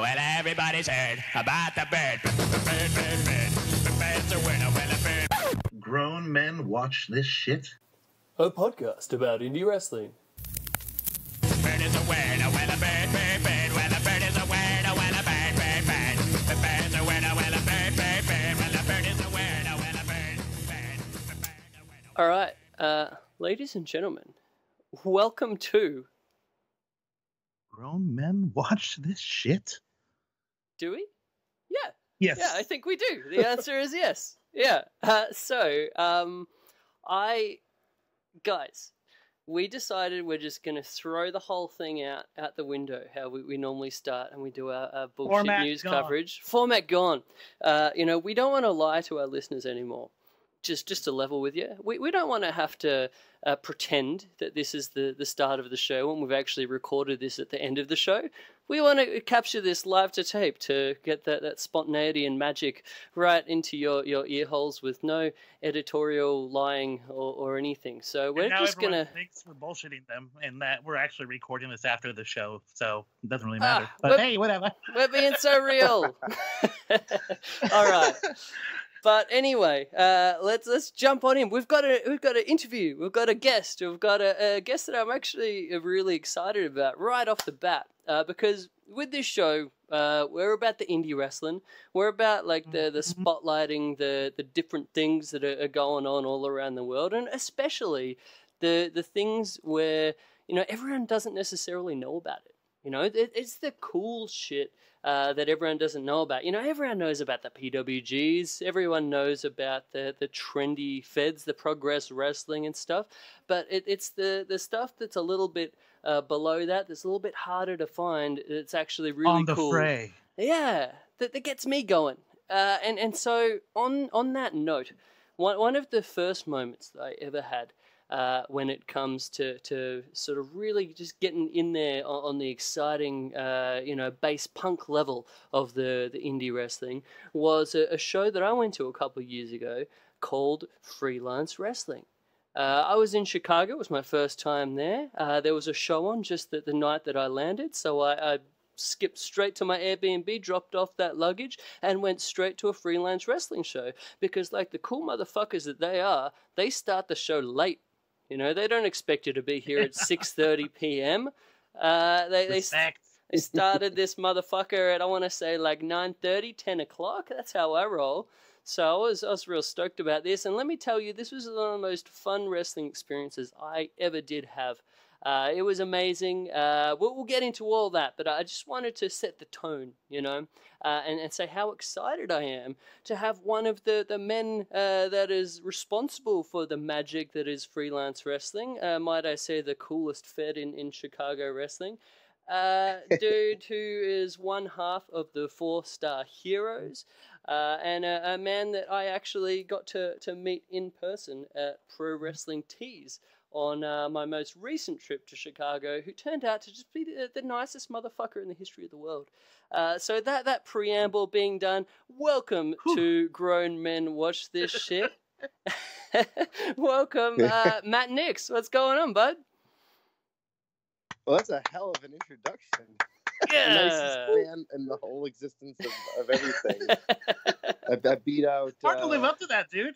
Well, everybody's heard about the bird. The bird's a winner, well, a bird. Grown men watch this shit? A podcast about indie wrestling. Bird is a winner, well, a bird. Well, a bird is a winner, well, a bird. The bird's a winner, well, a bird. Well, a bird is a winner, well, a bird. All right, ladies and gentlemen, welcome to... Grown men watch this shit? Do we? Yeah. Yes. Yeah, I think we do. The answer is yes. Yeah. Guys, we decided we're just going to throw the whole thing out the window, how we normally start and we do our bullshit Format news gone. coverage. Format gone. We don't want to lie to our listeners anymore. Just to level with you, we don't want to have to pretend that this is the start of the show when we've actually recorded this at the end of the show. We want to capture this live to tape to get that spontaneity and magic right into your ear holes with no editorial lying or anything. So we're just going to... thinks we're bullshitting them and that we're actually recording this after the show, so it doesn't really matter. But hey, whatever. We're being so real. All right. But anyway, let's jump on in. We've got an interview. We've got a guest. We've got a guest that I'm actually really excited about right off the bat. Because with this show, we're about the indie wrestling. We're about like the spotlighting the different things that are going on all around the world, and especially the things where everyone doesn't necessarily know about it. It's the cool shit that everyone doesn't know about. Everyone knows about the PWGs. Everyone knows about the trendy feds, the progress wrestling and stuff. But it's the stuff that's a little bit below that, that's a little bit harder to find. It's actually really on the cool. fray. Yeah, that gets me going. And so on that note, one of the first moments that I ever had when it comes to sort of really just getting in there on the exciting, bass punk level of the indie wrestling was a show that I went to a couple of years ago called Freelance Wrestling. I was in Chicago. It was my first time there. There was a show on just the night that I landed, so I skipped straight to my Airbnb, dropped off that luggage, and went straight to a freelance wrestling show because, like the cool motherfuckers that they are, they start the show late. They don't expect you to be here at 6:30 p.m. They started this motherfucker at, I want to say, like 9:30, 10 o'clock. That's how I roll. So I was real stoked about this. And let me tell you, this was one of the most fun wrestling experiences I ever did have. It was amazing. We'll get into all that, but I just wanted to set the tone, and say how excited I am to have one of the men that is responsible for the magic that is freelance wrestling. Might I say the coolest fed in Chicago wrestling. Dude who is one half of the 4-Star Heroes, and a man that I actually got to meet in person at Pro Wrestling Tees on my most recent trip to Chicago, who turned out to just be the nicest motherfucker in the history of the world. So that preamble being done, welcome to Grown Men Watch This Shit. Welcome, Matt Nix. What's going on, bud? Well, that's a hell of an introduction. Yeah. The nicest man in the whole existence of everything. I beat out... Hard to live up to that, dude.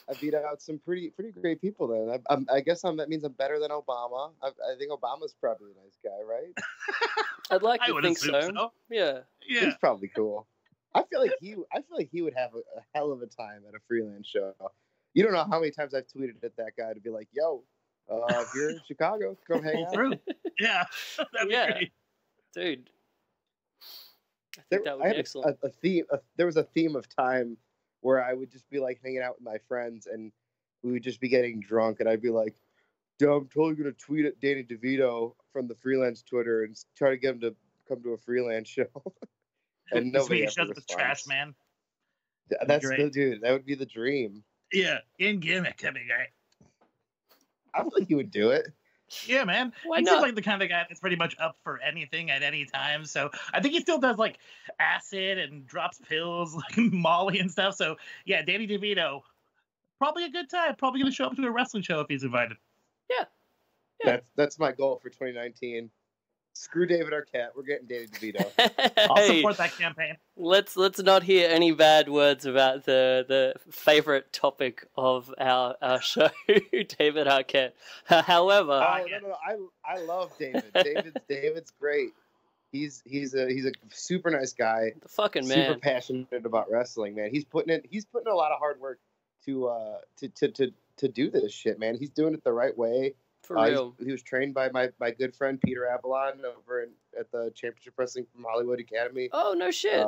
I beat out some pretty great people then. I guess that means I'm better than Obama. I think Obama's probably a nice guy, right? I'd like to I would think assume so. Yeah. He's probably cool. I feel like he would have a hell of a time at a freelance show. You don't know how many times I've tweeted at that guy to be like, yo, if you're in Chicago, come hang out. Yeah. That'd be great. Dude. I think that would be excellent. There was a theme of time where I would just be like hanging out with my friends and we would just be getting drunk and I'd be like, dude, I'm totally going to tweet at Danny DeVito from the freelance Twitter and try to get him to come to a freelance show. And nobody ever responds. The trash man. That's the dude. That would be the dream. Yeah, in gimmick. That'd be great. I feel like he would do it. Yeah, man. Why He not? seems like the kind of guy that's pretty much up for anything at any time. So I think he still does like acid and drops pills like Molly and stuff. So yeah, Danny DeVito, probably a good time. Probably going to show up to a wrestling show if he's invited. Yeah. That's my goal for 2019. Screw David Arquette. We're getting Danny DeVito. I'll Hey, support that campaign. let's not hear any bad words about the favorite topic of our show, David Arquette. However, No. I love David. David's great. He's a super nice guy. the fucking Super man. passionate about wrestling, man. He's putting in a lot of hard work to do this shit, man. He's doing it the right way. For real. He was trained by my good friend Peter Avalon over at the Championship Wrestling from Hollywood Academy. Oh, no shit.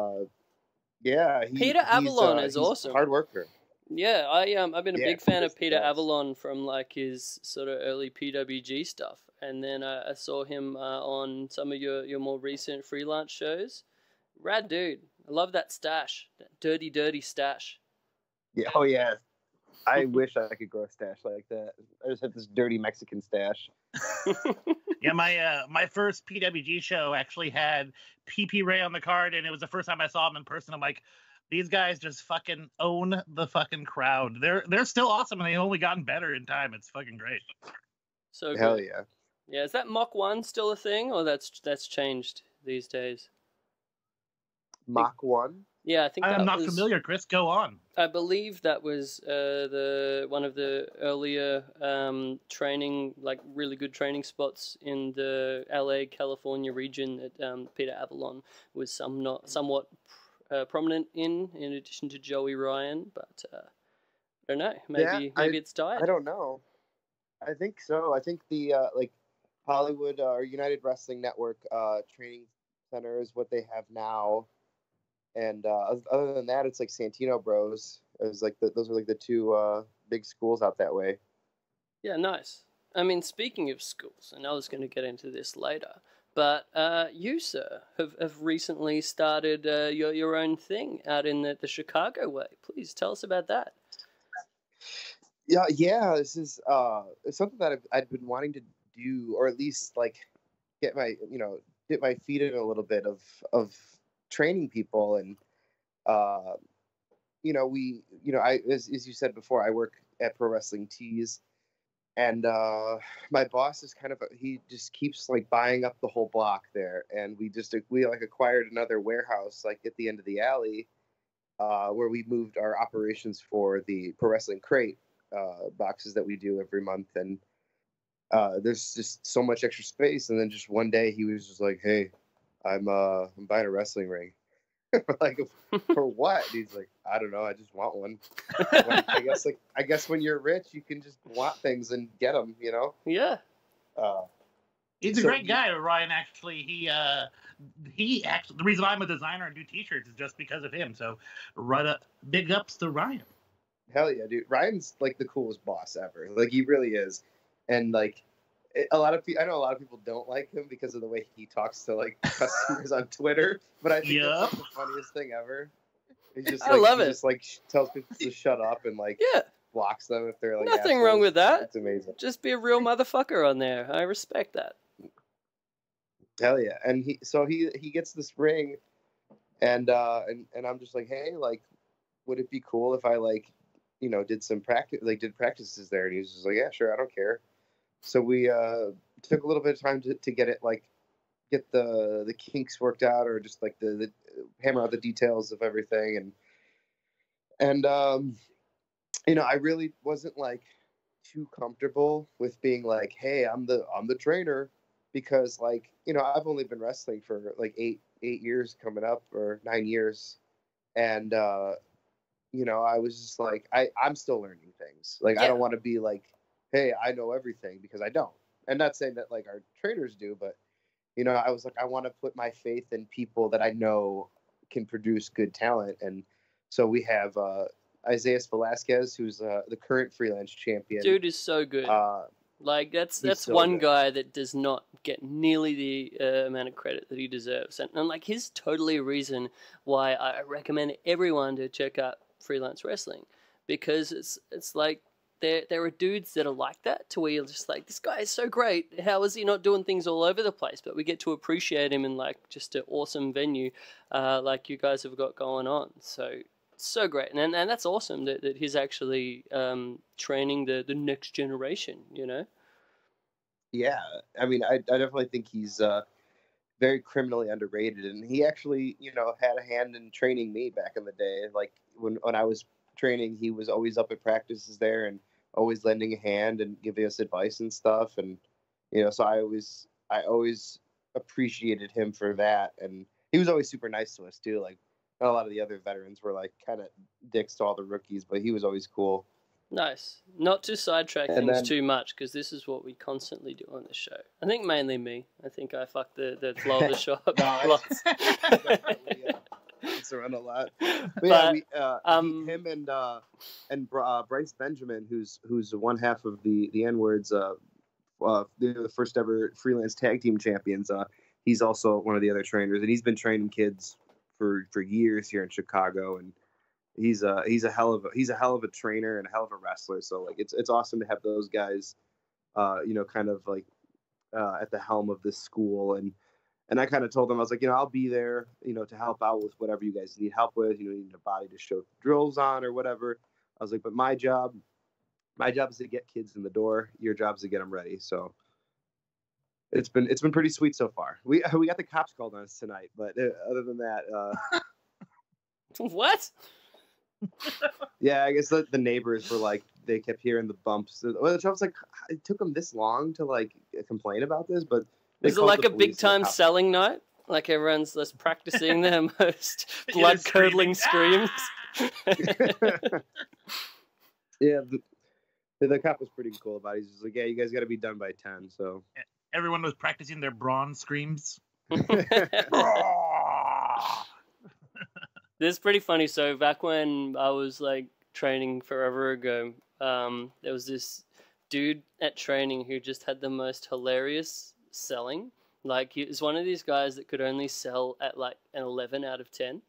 Yeah, Peter Avalon is he's awesome. a hard worker. Yeah, I've been a big fan of Peter yes. Avalon from like his sort of early PWG stuff, and then I saw him on some of your more recent freelance shows. Rad dude, I love that stash, that dirty stash. Yeah. Oh yeah. I wish I could grow a stash like that. I just have this dirty Mexican stash. Yeah, my first PWG show actually had PP Ray on the card, and it was the first time I saw him in person. I'm like, these guys just fucking own the fucking crowd. They're still awesome, and they've only gotten better in time. It's fucking great. So good. Hell yeah. Yeah, is that Mach 1 still a thing, or that's changed these days? Mach 1? Yeah, I think I'm that not was, familiar, Chris. Go on. I believe that was the one of the earlier training, like really good training spots in the LA, California region that Peter Avalon was somewhat prominent in addition to Joey Ryan. But I don't know, maybe it's died. I don't know. I think so. I think the like Hollywood or United Wrestling Network training center is what they have now. And other than that, it's like Santino Bros. It was like those are like the two big schools out that way. Yeah, nice. I mean, speaking of schools, and I was going to get into this later, but you, sir, have recently started your own thing out in the Chicago way. Please tell us about that. Yeah. This is it's something that I've been wanting to do, or at least like get my feet in a little bit of training people. And I as you said before, I work at Pro Wrestling Tees, and my boss is he just keeps like buying up the whole block there, and we acquired another warehouse like at the end of the alley where we moved our operations for the Pro Wrestling Crate boxes that we do every month. And there's just so much extra space. And then just one day he was just like, "Hey, I'm buying a wrestling ring." Like, for what? And he's like, "I don't know. I just want one." I guess when you're rich, you can just want things and get them. You know? Yeah. He's a great guy, Ryan. Actually, he actually the reason I'm a designer and do T-shirts is just because of him. So, big ups to Ryan. Hell yeah, dude! Ryan's like the coolest boss ever. Like, he really is. And like, I know a lot of people don't like him because of the way he talks to like customers on Twitter. But I think that's like the funniest thing ever. He's just I love it. Just like tells people to shut up and like blocks them if they're like nothing assholes. wrong with that. It's amazing. Just be a real motherfucker on there. I respect that. Hell yeah! And he gets this ring, and I'm just like, hey, like, would it be cool if I like, did some practice, like did practices there? And he was just like, yeah, sure, I don't care. So we took a little bit of time to get it, like, get the kinks worked out, or just like the hammer out the details of everything. And I really wasn't like too comfortable with being like, hey, I'm the trainer, because like, I've only been wrestling for like 8 years coming up, or 9 years. And, I was just like, I'm still learning things. Like, I don't want to be like, hey, I know everything, because I don't. And not saying that like our trainers do, but, I was like, I want to put my faith in people that I know can produce good talent. And so we have Isaiah Velasquez, who's the current freelance champion. Dude is so good. Like, that's so one good. guy that does not get nearly the amount of credit that he deserves. And like, he's totally a reason why I recommend everyone to check out Freelance Wrestling, because it's like, there are dudes that are like that, to where you're just like, this guy is so great. How is he not doing things all over the place? But we get to appreciate him in like just an awesome venue, like you guys have got going on. So great, and that's awesome that he's actually training the next generation. Yeah, I mean, I definitely think he's very criminally underrated, and he actually, had a hand in training me back in the day. Like when I was training, he was always up at practices there and always lending a hand and giving us advice and stuff. And so I always appreciated him for that, and he was always super nice to us too. Like a lot of the other veterans were like kind of dicks to all the rookies, but he was always cool. Nice. Not to sidetrack And things then- too much, because this is what we constantly do on the show. I think mainly me. I think I fucked the flow of the show up lots. Definitely, it's around a lot. But him and Bryce Benjamin, who's one half of the N-Words, the first ever freelance tag team champions. He's also one of the other trainers, and he's been training kids for years here in Chicago, and he's a hell of a trainer and a hell of a wrestler. So like it's awesome to have those guys, kind of like at the helm of this school. And I kind of told them, I was like, I'll be there, to help out with whatever you guys need help with. You need a body to show drills on or whatever. I was like, but my job is to get kids in the door. Your job is to get them ready. So it's been pretty sweet so far. We got the cops called on us tonight, but other than that, What? yeah, I guess the neighbors were like, they kept hearing the bumps. Which I was like, it took them this long to like complain about this, but they Is it called like the a police big time and the cops- selling night? Like everyone's just practicing their most blood curdling screams? Yeah, the cop was pretty cool about it. He's just like, yeah, you guys got to be done by 10. So Everyone was practicing their brawn screams. This is pretty funny. So back when I was like training forever ago, there was this dude at training who just had the most hilarious selling. Like he was one of these guys that could only sell at like an 11 out of 10.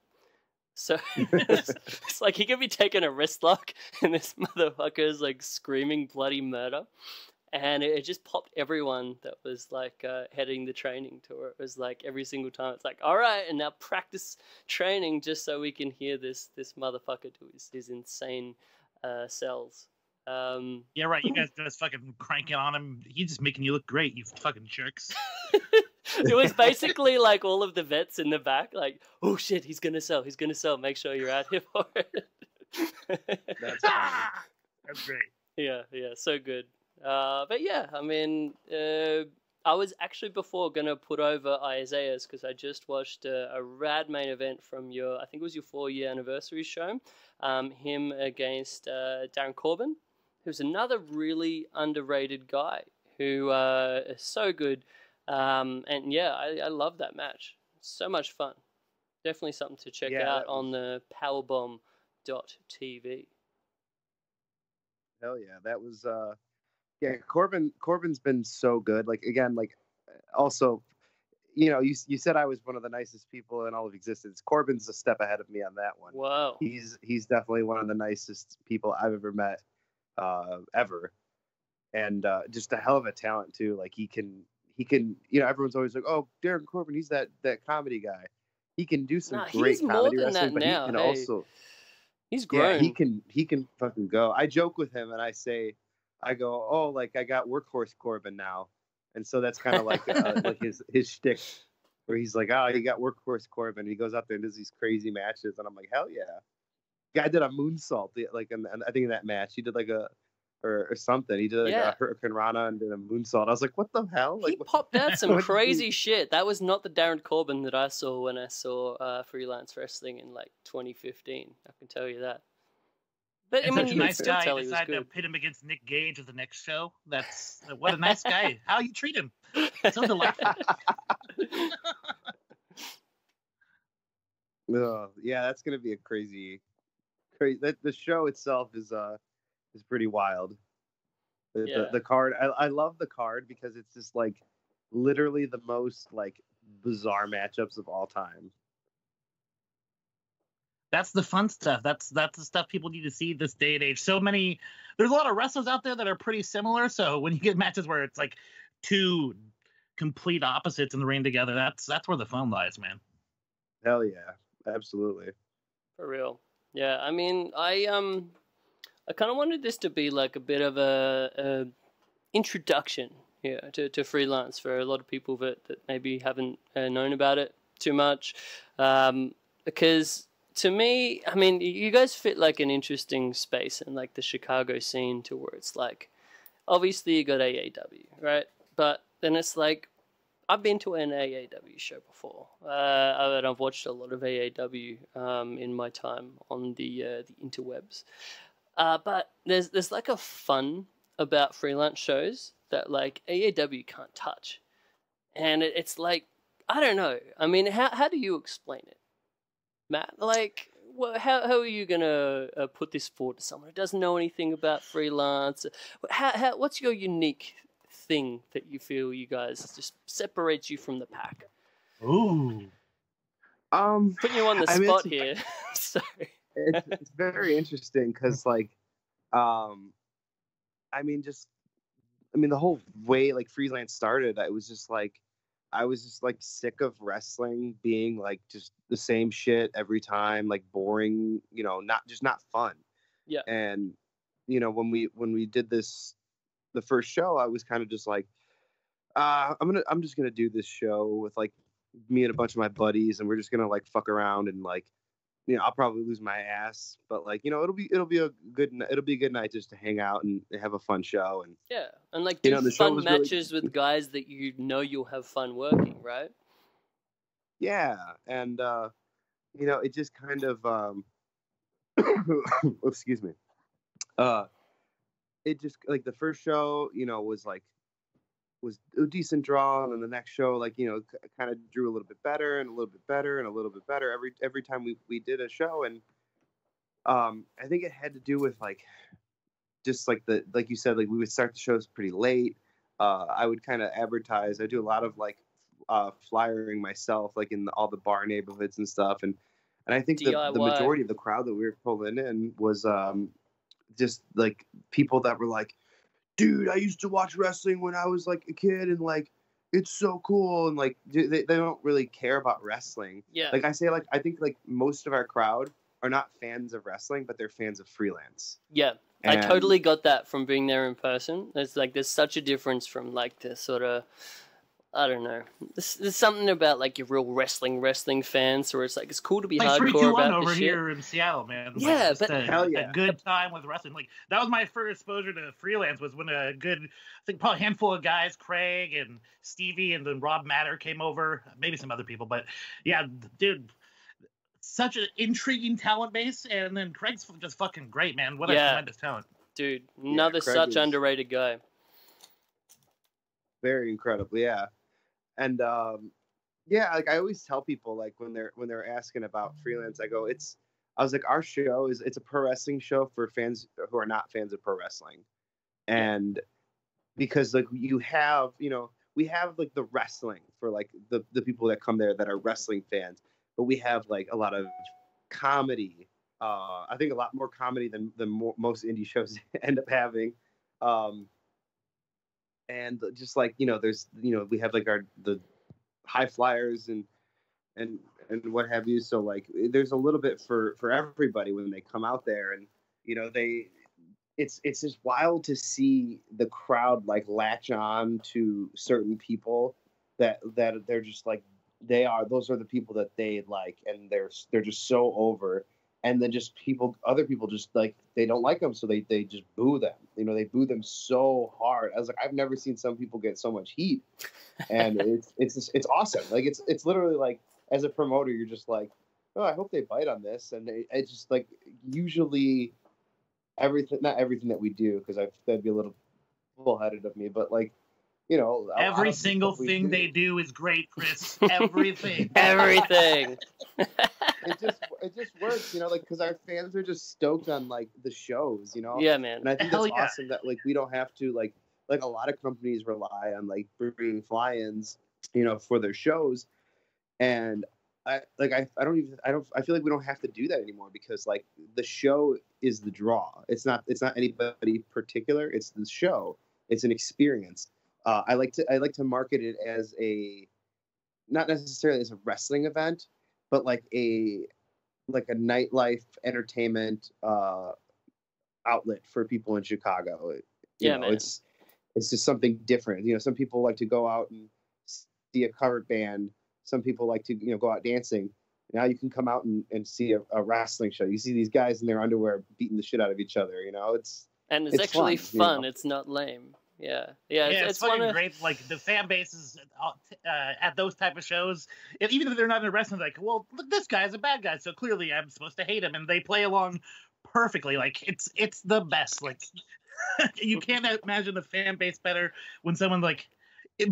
So it's like he could be taking a wrist lock and this motherfucker is like screaming bloody murder. And it just popped everyone that was like heading the training tour. It was like every single time it's like, all right, and now practice training just so we can hear this motherfucker do his insane sells. Yeah, right. You guys just fucking cranking on him. He's just making you look great, you fucking jerks. It was basically like all of the vets in the back, like, oh shit, he's gonna sell. Make sure you're out here for it. that's funny. That's great. Yeah, so good. But yeah, I mean, I was actually before gonna put over Isaiah's because I just watched a rad main event from I think it was your 4-year anniversary show. Him against Darren Corbin, who's another really underrated guy who is so good. And yeah, I love that match. So much fun. Definitely something to check out on the powerbomb.tv. Hell yeah, that was Corbin's been so good. Like again, like also, you said I was one of the nicest people in all of existence. Corbin's a step ahead of me on that one. Wow. He's definitely one of the nicest people I've ever met, ever, and just a hell of a talent too. Like he can, everyone's always like, oh, Darren Corbin, he's that comedy guy. He can do some great he's more comedy than wrestling, that but now. he can Hey, also. he's grown. Yeah, he can fucking go. I joke with him and I go, oh, like I got workhorse Corbin now, and so that's kind of like like his shtick, where he's like, oh, you got workhorse Corbin. And he goes out there and does these crazy matches, and I'm like, hell yeah. Guy did a moonsault, like, and I think in that match he did like or something. He did like a Hurricane Rana and did a moonsault. I was like, what the hell? Like, he popped out some crazy shit. That was not the Darren Corbin that I saw when I saw Freelance Wrestling in like 2015. I can tell you that. But And I mean, such a you nice can still guy. tell You he was decided to good. pit him against Nick Gage at the next show. That's what a nice guy. How you treat him. So delightful. Yeah, that's gonna be a crazy. The show itself is pretty wild. The card, I love the card because it's just like literally the most like bizarre matchups of all time. That's the fun stuff. That's the stuff people need to see this day and age. There's a lot of wrestlers out there that are pretty similar. So when you get matches where it's like two complete opposites in the ring together, that's where the fun lies, man. Hell yeah, absolutely. For real. Yeah, I mean, I kind of wanted this to be like a bit of a introduction to freelance for a lot of people that maybe haven't known about it too much. Because to me, I mean, you guys fit like an interesting space in like the Chicago scene to where it's like, obviously you got AAW, right? But then it's like, I've been to an AAW show before, and I've watched a lot of AAW in my time on the interwebs. But there's like a fun about freelance shows that like AAW can't touch, and it's like, I don't know. I mean, how do you explain it, Matt? Like, how are you gonna put this forward to someone who doesn't know anything about freelance? What's your unique thing that you feel you guys just separates you from the pack? Ooh. Putting you on the spot here. Sorry. It's very interesting because, like, I mean, the whole way like freelance started, I was just like sick of wrestling being like just the same shit every time, like boring, not fun. Yeah. And when we did the first show, I was kind of just like, I'm just gonna do this show with like me and a bunch of my buddies, and we're just gonna like fuck around and like, I'll probably lose my ass, but like, it'll be a good night just to hang out and have a fun show. And yeah, and like do the show fun was matches with guys that you'll have fun working, right? Yeah, and it just kind of excuse me. It just like the first show, was a decent draw, and then the next show, like, kind of drew a little bit better and a little bit better and a little bit better every time we did a show. And I think it had to do with like just like like you said, like we would start the shows pretty late. I would kind of advertise. I do a lot of like flyering myself, like in all the bar neighborhoods and stuff. And I think the majority of the crowd that we were pulling in was just like people that were like, dude, I used to watch wrestling when I was like a kid, and like it's so cool. And like they don't really care about wrestling. Yeah. Like I say, like I think like most of our crowd are not fans of wrestling, but they're fans of freelance. Yeah. I totally got that from being there in person. There's such a difference from like the sort of, I don't know. There's something about like your real wrestling fans where it's like it's cool to be like hardcore about over this here shit. in Seattle, man. Yeah, like, but hell yeah, a good time with wrestling. Like that was my first exposure to freelance. Was when I think probably a handful of guys, Craig and Stevie, and then Rob Matter came over. Maybe some other people, but yeah, dude. Such an intriguing talent base, and then Craig's just fucking great, man. What a tremendous talent. Dude, another such underrated guy. Very incredible, yeah. And like I always tell people, like when they're asking about freelance, I was like, our show it's a pro wrestling show for fans who are not fans of pro wrestling. And because like we have like the wrestling for like the people that come there that are wrestling fans, but we have like a lot of comedy. I think a lot more comedy than most indie shows end up having. And just like, there's, we have like the high flyers and what have you. So like, there's a little bit for everybody when they come out there, and, it's just wild to see the crowd like latch on to certain people that they're just like, those are the people that they like, and they're just so over. And then just other people just like, they don't like them, so they just boo them. They boo them so hard. I was like, I've never seen some people get so much heat, and it's awesome. Like it's literally like, as a promoter, you're just like, oh, I hope they bite on this. And it's just like, usually not everything that we do, because that'd be a little bullheaded of me, but like, every single thing they do is great, Chris. Everything. Everything. It just works, like, because our fans are just stoked on like the shows, Yeah, man. And I think that's awesome that like we don't have to like a lot of companies rely on like bringing fly-ins, for their shows, and I feel like we don't have to do that anymore, because like the show is the draw. It's not anybody particular. It's the show. It's an experience. I like to market it as not necessarily as a wrestling event, but like a nightlife entertainment outlet for people in Chicago. Man. it's just something different. You know, some people like to go out and see a cover band. Some people like to, you know, go out dancing. Now you can come out and see a wrestling show. You see these guys in their underwear beating the shit out of each other. You know, it's actually fun. You know? It's not lame. Yeah. It's fucking great. Like the fan bases at those type of shows, even if they're not in wrestling, like, well, look, this guy's a bad guy, so clearly I'm supposed to hate him, and they play along perfectly. Like it's the best. Like you can't imagine the fan base better when someone like,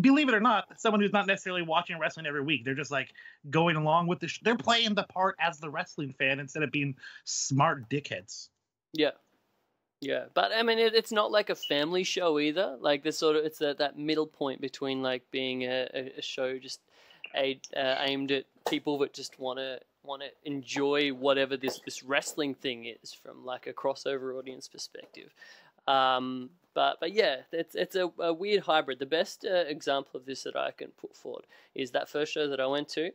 believe it or not, someone who's not necessarily watching wrestling every week, they're just like going along with they're playing the part as the wrestling fan instead of being smart dickheads. Yeah, but I mean, it's not like a family show either. Like it's that middle point between like being a show just aimed at people that just want to enjoy whatever this wrestling thing is from like a crossover audience perspective. But yeah, it's a weird hybrid. The best example of this that I can put forward is that first show that I went to.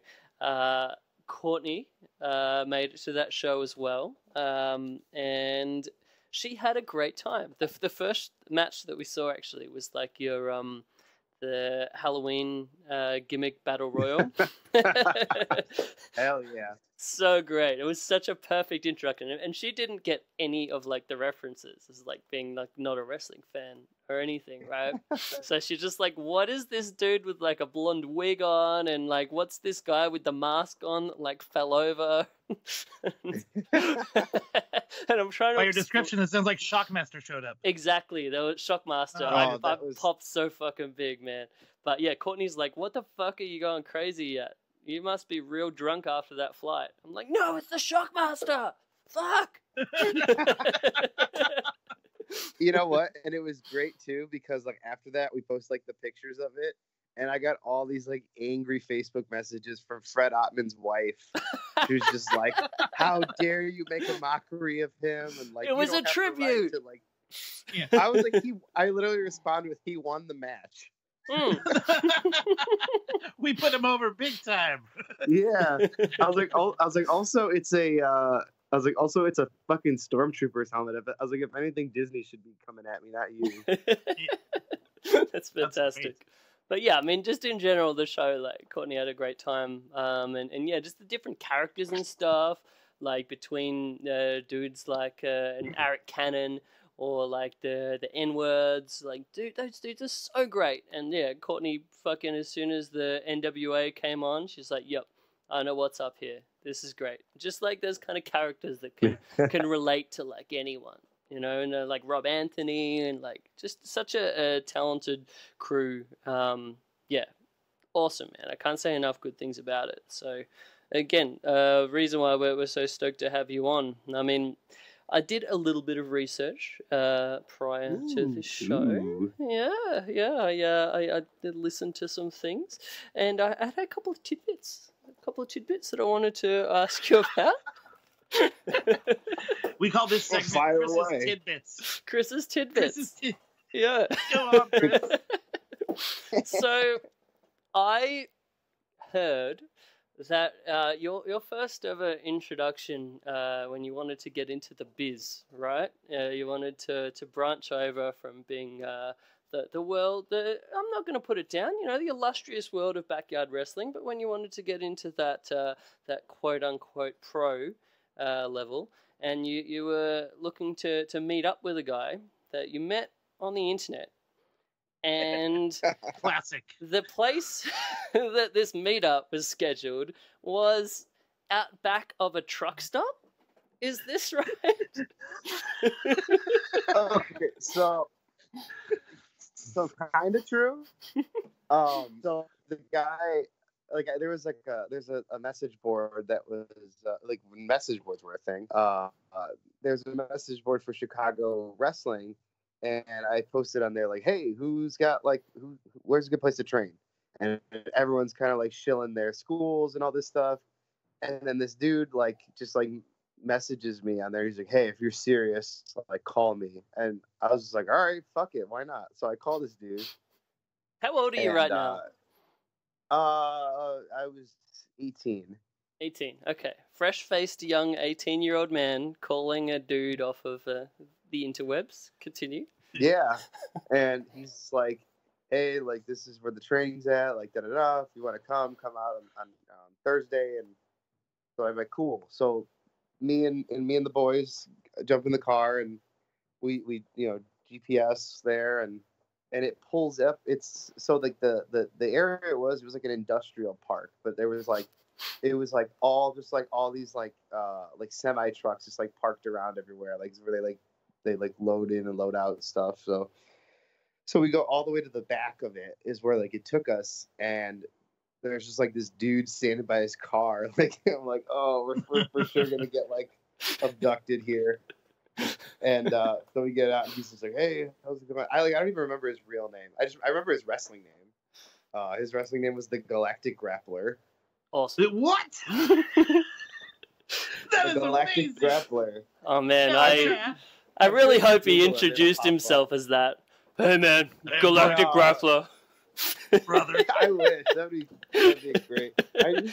Courtney made it to that show as well, and she had a great time. The first match that we saw actually was like your the Halloween gimmick battle royal. Hell yeah. So great. It was such a perfect introduction. And she didn't get any of like the references as like being like not a wrestling fan or anything, right? So she's just like, what is this dude with like a blonde wig on, and like what's this guy with the mask on that like fell over? And I'm trying to By your description, it sounds like Shockmaster showed up. Exactly. That was Shockmaster. I popped so fucking big, man. But yeah, Courtney's like, what the fuck are you going crazy at? You must be real drunk after that flight. I'm like, no, it's the Shockmaster. Fuck. You know what? And it was great too, because like after that we posted like the pictures of it, and I got all these like angry Facebook messages from Fred Ottman's wife. She was just like, how dare you make a mockery of him, and like it was a tribute. I was like, I literally responded with, he won the match. We put him over big time. Yeah. I was like, also it's a fucking Stormtrooper's helmet. I was like, if anything, Disney should be coming at me, not you. That's fantastic. But yeah, I mean, just in general, the show, like, Courtney had a great time. And yeah, just the different characters and stuff, like between dudes like an Eric Cannon, or like the N-words, like, dude, those dudes are so great. And yeah, Courtney fucking, as soon as the NWA came on, she's like, yep, I know what's up here. This is great. Just like those kind of characters that can relate to like anyone, you know, and like Rob Anthony, and like just such a talented crew. Yeah, awesome, man. I can't say enough good things about it. So again, reason why we're so stoked to have you on. I mean, I did a little bit of research prior to this show. Ooh. I did listen to some things, and I had a couple of tidbits that I wanted to ask you about. We call this segment fire Chris's away. Tidbits. Chris's tidbits. Chris's tidbits. Yeah. Go on, Chris. So, I heard that your first ever introduction when you wanted to get into the biz, right? You wanted to branch over from being the world, I'm not going to put it down, you know, the illustrious world of backyard wrestling, but when you wanted to get into that quote-unquote pro level, and you were looking to meet up with a guy that you met on the internet, and Classic. the place that this meetup was scheduled was out back of a truck stop. Is this right? Okay, so kind of true. So the guy, like, there's a message board that was like when message boards were a thing. There's a message board for Chicago wrestling, and I posted on there like, hey, where's a good place to train? And everyone's kind of like shilling their schools and all this stuff. And then this dude like just like messages me on there. He's like, hey, if you're serious, like, call me. And I was just like, all right, fuck it, why not? So I called this dude. How old are you right now? I was 18. 18. Okay. Fresh-faced young 18-year-old man calling a dude off of the interwebs. Continue. Yeah, and he's like, hey, like this is where the training's at, like da da da. If you want to come out on Thursday, and so I'm like, cool. So me and the boys jump in the car, and we GPS there, and it pulls up. It's so like the area it was like an industrial park, but there was like it was like all these like semi trucks just like parked around everywhere, like where they load in and load out stuff. So we go all the way to the back of it is where like it took us, and there's just like this dude standing by his car. Like I'm like, oh, we're for sure gonna get like abducted here. And so we get out, and he's just like, hey, how's it going? I don't even remember his real name. I remember his wrestling name. His wrestling name was the Galactic Grappler. Awesome. What? That is Galactic amazing. Grappler. Oh man, Yeah. I really hope he Google it, introduced it'll pop himself as that. Hey man, Hey, Galactic bro. Grappler. Brother. I wish that'd be great. I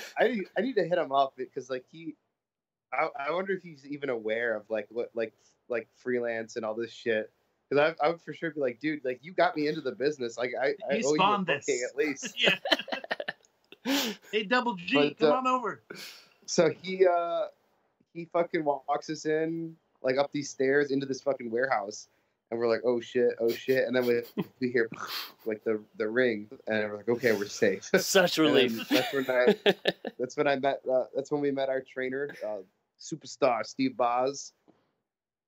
need to hit him up because like I wonder if he's even aware of like what like freelance and all this shit. Because I would for sure be like, dude, like you got me into the business. Like I He owe you a spawned booking this. at least. Yeah. Hey, Double G, But, come on over. So he fucking walks us in like up these stairs into this fucking warehouse, and we're like, oh shit, and then we hear like the ring, and we're like, okay, we're safe. Such And relief. that's when I met. That's when we met our trainer, superstar Steve Boz,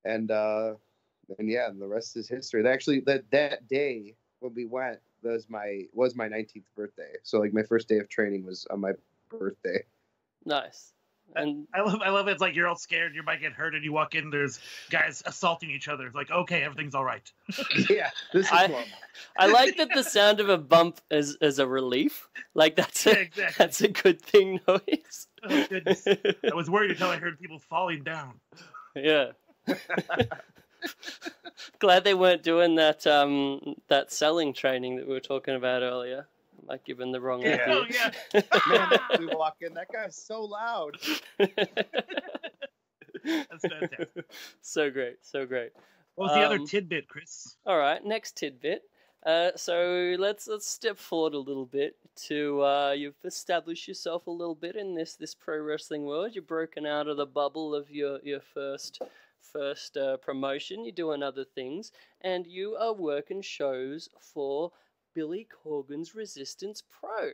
and yeah, and the rest is history. Actually, that day when we went was my 19th birthday. So like my first day of training was on my birthday. Nice. And I love it. It's like you're all scared, you might get hurt, and you walk in, there's guys assaulting each other. It's like, okay, everything's all right. Yeah, this is normal. I like that the sound of a bump is a relief. Like that's Yeah, exactly. that's a good thing noise. Oh, goodness. I was worried until I heard people falling down. Yeah. Glad they weren't doing that that selling training that we were talking about earlier. Like giving the wrong Yeah. Oh, idea. yeah. Man, we walk in, that guy's so loud. That's fantastic. So great, so great. What was the other Um, tidbit, Chris? All right, next tidbit. So let's step forward a little bit to you've established yourself a little bit in this pro wrestling world. You've broken out of the bubble of your first promotion. You're doing other things, and you are working shows for Billy Corgan's Resistance Pro.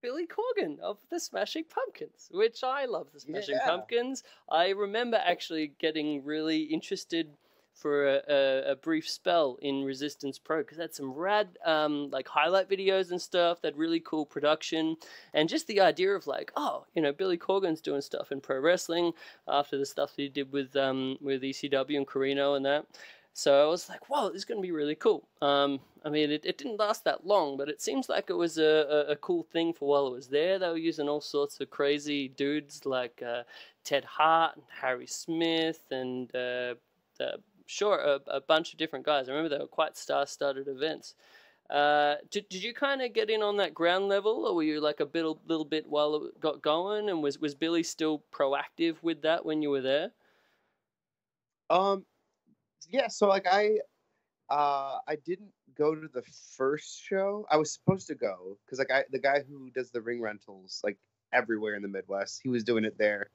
Billy Corgan of the Smashing Pumpkins, which I love the Smashing Yeah. Pumpkins. I remember actually getting really interested for a brief spell in Resistance Pro because they had some rad like highlight videos and stuff. They had really cool production, and just the idea of like, oh, Billy Corgan's doing stuff in pro wrestling after the stuff that he did with ECW and Carino and that. So I was like, wow, this is going to be really cool. I mean, it didn't last that long, but it seems like it was a cool thing for while it was there. They were using all sorts of crazy dudes like Ted Hart and Harry Smith and a bunch of different guys. I remember they were quite star-studded events. Did you kind of get in on that ground level, or were you like a little bit while it got going? And was Billy still proactive with that when you were there? Yeah, so like I didn't go to the first show. I was supposed to go because like the guy who does the ring rentals like everywhere in the Midwest, he was doing it there,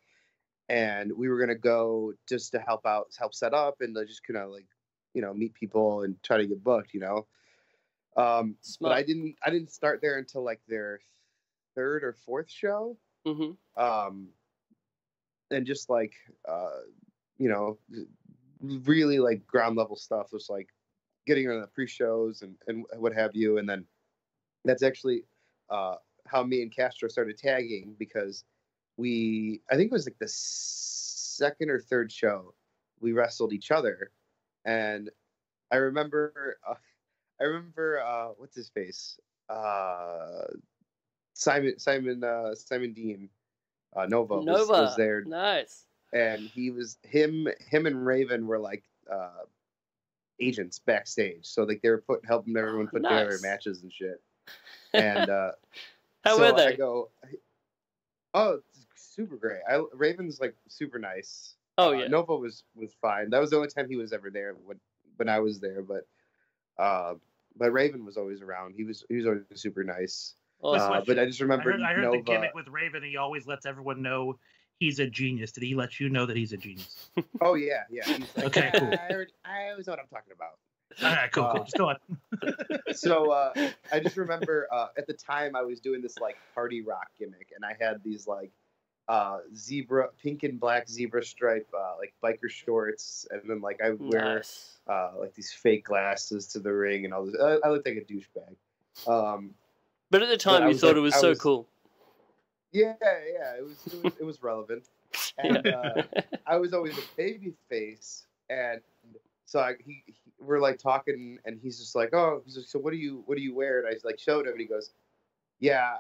and we were gonna go just to help set up, and just kind of like meet people and try to get booked, But Smart. I didn't start there until like their third or fourth show. Mm-hmm. And just like really like ground level stuff was like getting on the pre-shows and what have you. And then that's actually how me and Castro started tagging, because I think it was like the second or third show we wrestled each other. And I remember what's his face? Simon Dean, Nova was there. Nice. And him and Raven were like agents backstage, so like they were helping everyone put together Nice. matches and shit. And How so were they? I go, oh, it's super great. Raven's like super nice. Oh yeah. Nova was fine. That was the only time he was ever there when I was there, but Raven was always around. He was always super nice. Awesome. But I just remember I heard the Nova. gimmick with Raven. He always lets everyone know he's a genius. Did he let you know that he's a genius? Oh yeah. He's like, Okay, cool. I always know what I'm talking about. All right, cool. Just go on. So I just remember at the time I was doing this like party rock gimmick, and I had these like pink and black zebra stripe like biker shorts, and then like I would wear Nice. like these fake glasses to the ring and all this. I looked like a douchebag. But at the time, I you was thought like- it was I so was- cool. Yeah, it was relevant, and I was always a baby face, and so we're like talking, and he's just like, oh, he's like, so what do you wear? And I like showed him, and he goes, yeah,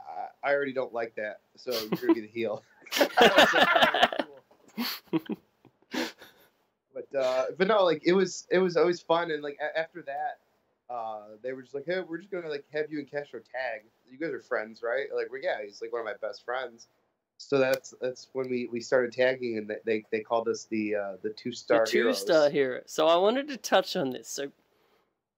I already don't like that, so you're gonna be the heel. I was like, "All right, cool." But no, like it was always fun, and like after that, they were just like, hey, we're just gonna like have you and Castro tag. You guys are friends, right? Like, well, yeah, he's like one of my best friends. So that's when we started tagging, and they called us the 2-star The heroes. 2-star hero. So I wanted to touch on this. So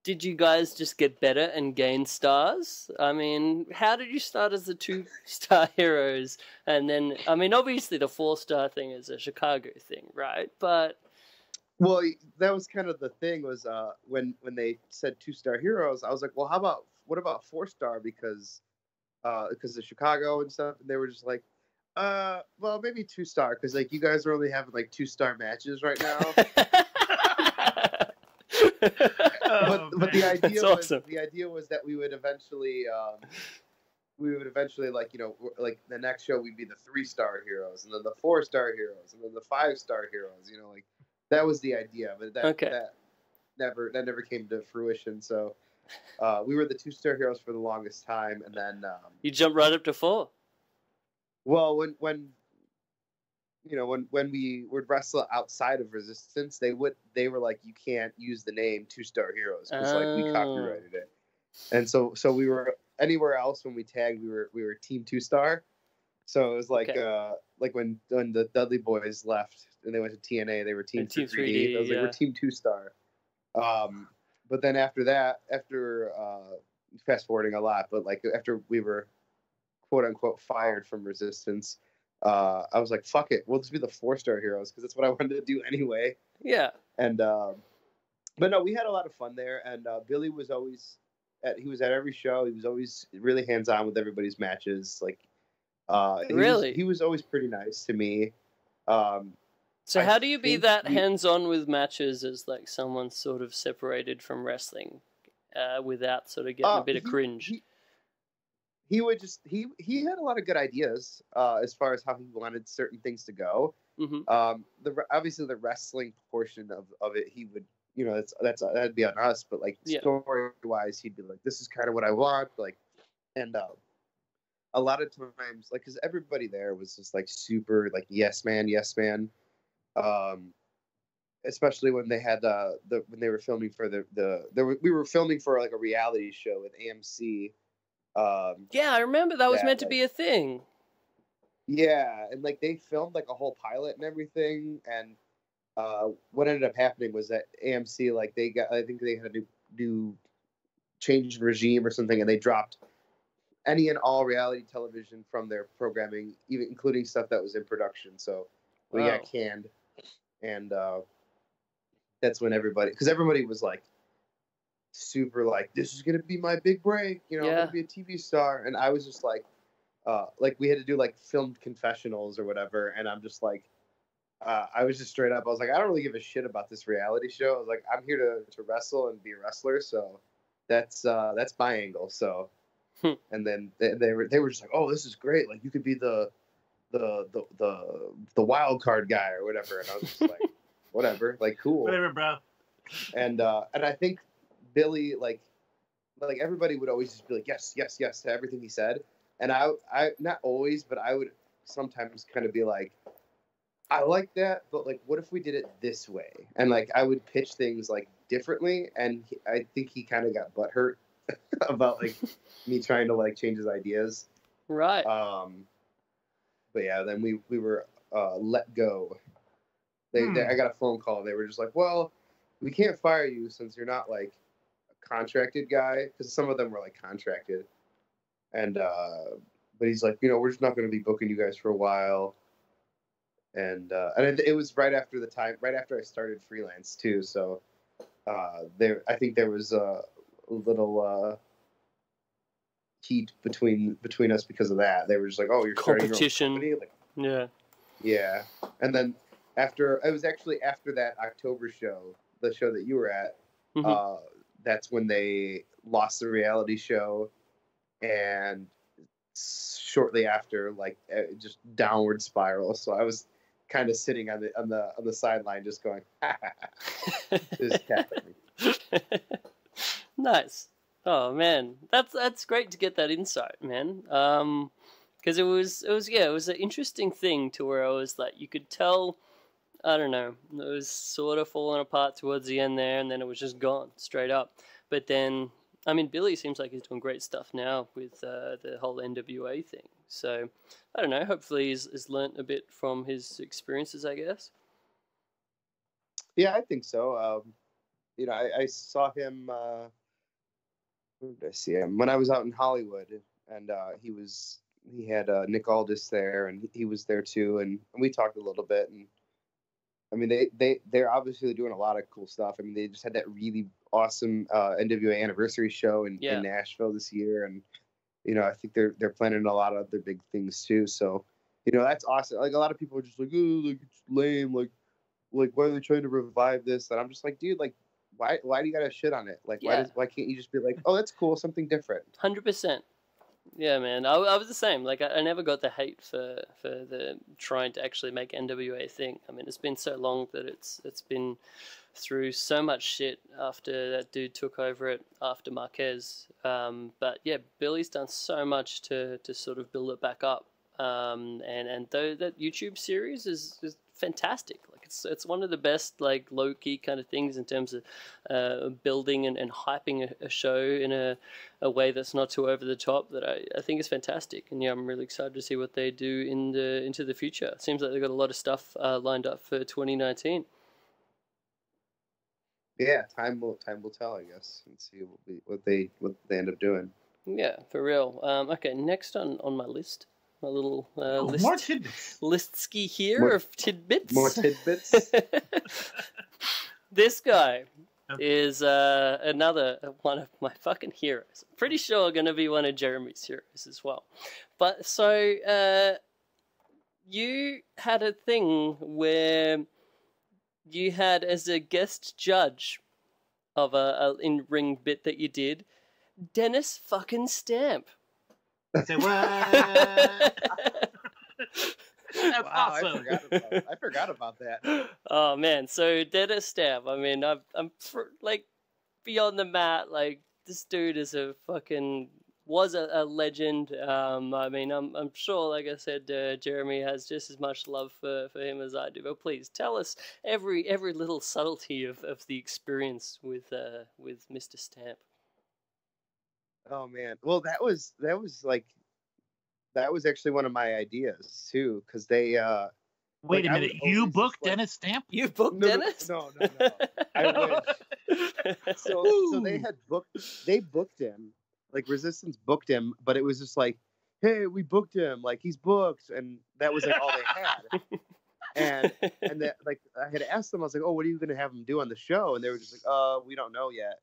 did you guys just get better and gain stars? I mean, how did you start as the 2-star heroes? And then, I mean, obviously the 4-star thing is a Chicago thing, right? But Well, that was kind of the thing was when they said 2-star heroes, I was like, well, what about 4-star because of Chicago and stuff, and they were just like, well, maybe 2-star because like you guys are only having like 2-star matches right now. But the idea was that we would eventually like, you know, like the next show we'd be the 3-star heroes, and then the 4-star heroes, and then the 5-star heroes. You know, like that was the idea, but that never came to fruition. So we were the 2-star heroes for the longest time, and then you jump right up to 4. well, when we would wrestle outside of Resistance, they were like, you can't use the name 2-star heroes because like we copyrighted it, and so we were anywhere else when we tagged, we were Team 2-star. So it was like like when the Dudley Boys left and they went to TNA, they were Team 3D. I was like, we're Team 2-star. But then after that, fast forwarding a lot, but like after we were quote unquote fired from Resistance, I was like, fuck it, we'll just be the 4-star heroes because that's what I wanted to do anyway. Yeah. And but no, we had a lot of fun there, and Billy was always he was at every show. He was always really hands on with everybody's matches. Like he was always pretty nice to me. So how do you be think that hands-on with matches as like someone sort of separated from wrestling without sort of getting a bit of cringe? He would just he had a lot of good ideas as far as how he wanted certain things to go. Mm-hmm. Obviously the wrestling portion of it, he would, you know, that'd be on us, but like story wise, he'd be like, this is kind of what I want, like, and a lot of times, like, because everybody there was just like super like yes man, especially when they had when they were filming for we were filming for like a reality show with AMC. Yeah, I remember that was meant to be a thing. Yeah, and like they filmed like a whole pilot and everything, and what ended up happening was that AMC, like I think they had a new change in regime or something, and they dropped any and all reality television from their programming, even including stuff that was in production. So we got canned, and that's when because everybody was like super like, this is gonna be my big break, you know, I'm gonna be a TV star, and I was just like we had to do like filmed confessionals or whatever, and I'm just like I was just straight up, I was like, I don't really give a shit about this reality show. I was like, I'm here to wrestle and be a wrestler, so that's my angle. So and then they were just like, oh, this is great, like you could be the wild card guy or whatever, and I was just like, whatever, like cool, whatever, bro. And I think Billy, like everybody would always just be like, yes to everything he said, and I not always, but I would sometimes kind of be like, I like that, but like, what if we did it this way? And like, I would pitch things like differently, and I think he kind of got butthurt about like me trying to like change his ideas. Right. But yeah, then we were let go. I got a phone call. They were just like, well, we can't fire you since you're not like a contracted guy, because some of them were like contracted, and but he's like, we're just not going to be booking you guys for a while. And it was right after I started freelance too, so I think there was a little heat between us because of that. They were just like, oh, you're competition. Starting your own company? Yeah. Yeah. And then it was actually after that October show, the show that you were at, that's when they lost the reality show, and shortly after, like, just downward spiral. So I was kind of sitting on the sideline just going, this is happening. Nice. Oh man, that's great to get that insight, man. Because it was an interesting thing to where I was like, you could tell, I don't know, it was sort of falling apart towards the end there, and then it was just gone straight up. But then, I mean, Billy seems like he's doing great stuff now with the whole NWA thing. So I don't know. Hopefully, he's learnt a bit from his experiences, I guess. Yeah, I think so. I saw him. Where did I see him? When I was out in Hollywood, and he had Nick Aldis there, and he was there too, and we talked a little bit. And I mean, they're obviously doing a lot of cool stuff. I mean, they just had that really awesome NWA anniversary show in Nashville this year, and I think they're planning a lot of other big things too. So that's awesome. Like, a lot of people are just like, oh, like, it's lame, like why are they trying to revive this? And I'm just like, dude, like, why do you gotta shit on it? Like, why can't you just be like, oh, that's cool, something different? 100%. Yeah, man. I was the same. Like, I never got the hate for the trying to actually make NWA a thing. I mean, it's been so long that it's been through so much shit after that dude took over it after Marquez. But yeah, Billy's done so much to sort of build it back up. And though that YouTube series is fantastic. Like, it's one of the best, like, low key kind of things in terms of building and hyping a show in a way that's not too over the top, that I think is fantastic. And yeah, I'm really excited to see what they do into the future. It seems like they've got a lot of stuff lined up for 2019. Yeah, time will tell, I guess, and see what they end up doing. Yeah, for real. Okay, next on my list. My little list. More tidbits. Listski here of tidbits. More tidbits. This guy is another one of my fucking heroes. I'm pretty sure going to be one of Jeremy's heroes as well. But so you had a thing where you had, as a guest judge of a in-ring bit that you did, Dennis fucking Stamp. Say what? That's awesome. I forgot about that. Oh man, so Dennis Stamp. I mean, I'm like beyond the mat. Like, this dude is was a legend. I mean, I'm sure, like I said, Jeremy has just as much love for him as I do. But please tell us every little subtlety of the experience with Mr. Stamp. Oh man, well that was actually one of my ideas too, because they wait a minute, you booked Dennis Stamp? You booked Dennis? No. I wish. So they booked him, like Resistance booked him, but it was just like, hey, we booked him, like, he's booked, and that was like all they had. and that, like, I had asked them, I was like, oh, what are you gonna have him do on the show? And they were just like, we don't know yet.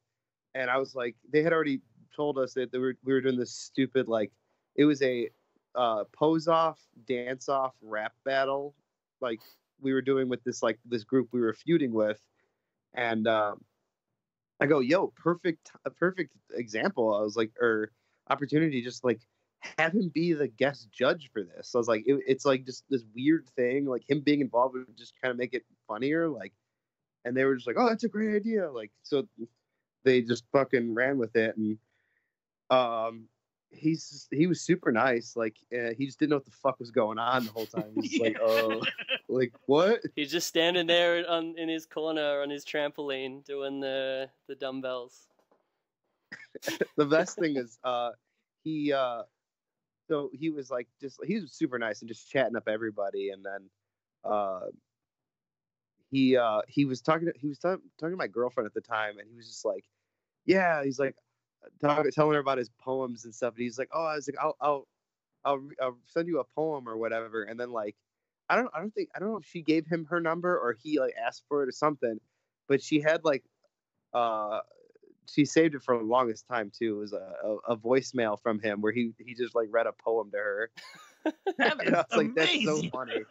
And I was like, they had already told us that we were doing this stupid, like, it was a pose off, dance off rap battle, like we were doing with this group we were feuding with, and I go, yo, perfect example. I was like, or opportunity, just like have him be the guest judge for this. So I was like, it's like just this weird thing, like him being involved would just kind of make it funnier, like. And they were just like, oh, that's a great idea, like, so they just fucking ran with it. And he was super nice, like, he just didn't know what the fuck was going on the whole time. He's like, oh, like, what? He's just standing there in his corner on his trampoline doing the dumbbells. The best thing is he was like, he was super nice and just chatting up everybody, and then he was talking to my girlfriend at the time, and he was just like, yeah, he's like telling her about his poems and stuff, and he's like, oh, I was like, I'll send you a poem or whatever, and then like I don't know if she gave him her number or he like asked for it or something, but she had like she saved it for the longest time too. It was a voicemail from him where he just like read a poem to her. That is It's like, that's so amazing. funny.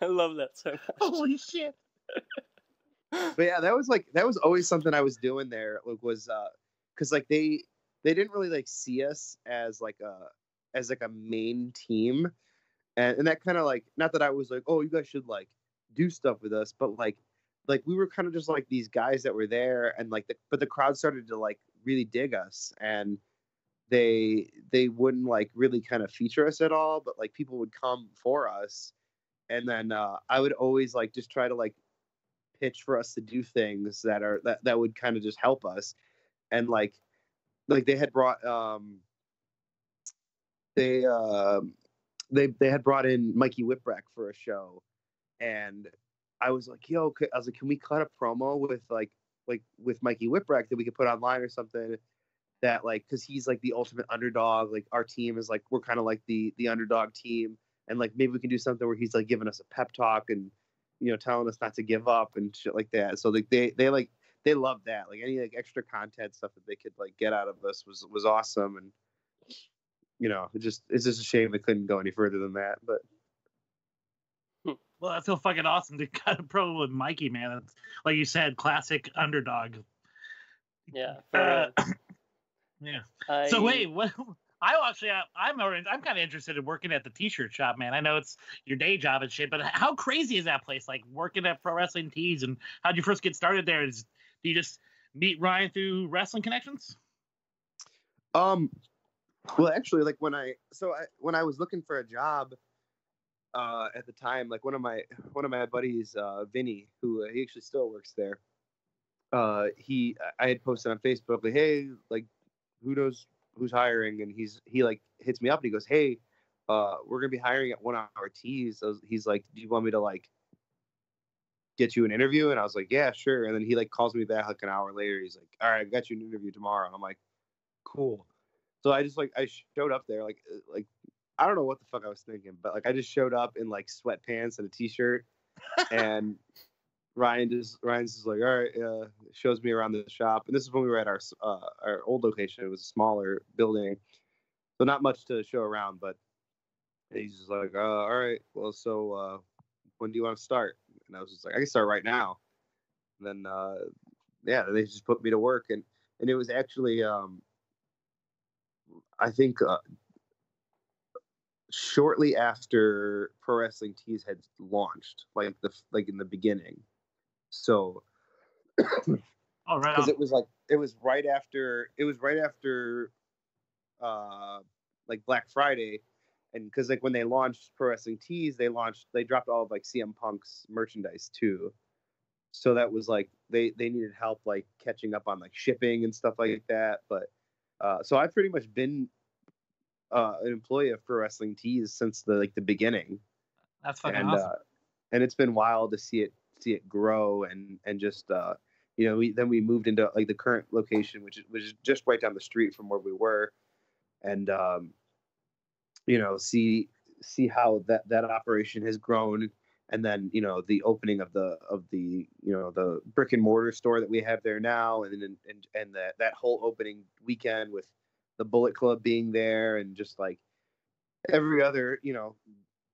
I love that so much. Holy shit. But yeah, that was always something I was doing there. Was because like they didn't really like see us as like a main team, and that kind of like, not that I was like, oh, you guys should like do stuff with us, but like we were kind of just like these guys that were there, and like but the crowd started to like really dig us, and they wouldn't like really kind of feature us at all, but like people would come for us, and then I would always like just try to like pitch for us to do things that would kind of just help us, and like they had brought they had brought in Mikey Whipwreck for a show, and I was like, yo, I was like, can we cut a promo with with Mikey Whipwreck that we could put online or something, that like, because he's like the ultimate underdog, like our team is like, we're kind of like the underdog team, and like maybe we can do something where he's like giving us a pep talk and telling us not to give up and shit like that. So like they loved that, like any like extra content stuff that they could like get out of us was awesome. And it's just a shame it couldn't go any further than that. But Well, that's so fucking awesome to cut a promo with Mikey, man. It's, like you said, classic underdog. Yeah. Yeah. So wait, what? I'm kind of interested in working at the t-shirt shop, man. I know it's your day job and shit, but how crazy is that place? Like working at Pro Wrestling Tees, and how'd you first get started there? Do you just meet Ryan through wrestling connections? Well, actually, like when I was looking for a job at the time, like one of my buddies, Vinny, who he actually still works there. I had posted on Facebook like, hey, like, who knows who's hiring? And he like hits me up and he goes, hey, we're gonna be hiring at 1 Hour Tees. So he's like, do you want me to like get you an interview? And I was like, yeah, sure. And then he like calls me back like an hour later. He's like, all right, I got you an interview tomorrow. And I'm like, cool. So I just I showed up there like I don't know what the fuck I was thinking, but like I just showed up in like sweatpants and a t-shirt, and Ryan's just like, all right, shows me around the shop. And this is when we were at our old location. It was a smaller building, so not much to show around. But he's just like, all right, well, so when do you want to start? And I was just like, I can start right now. And then they just put me to work, and it was actually I think shortly after Pro Wrestling Tees had launched, like in the beginning. So, all right, because it was right after like Black Friday, and because like when they launched Pro Wrestling Tees, they dropped all of like CM Punk's merchandise too. So that was like they needed help like catching up on like shipping and stuff like that. But so I've pretty much been an employee of Pro Wrestling Tees since the beginning. That's fucking awesome. And it's been wild to see it grow and just we moved into like the current location, which was just right down the street from where we were, and see how that operation has grown. And then the opening of the brick and mortar store that we have there now, and that whole opening weekend with the Bullet Club being there, and just like every other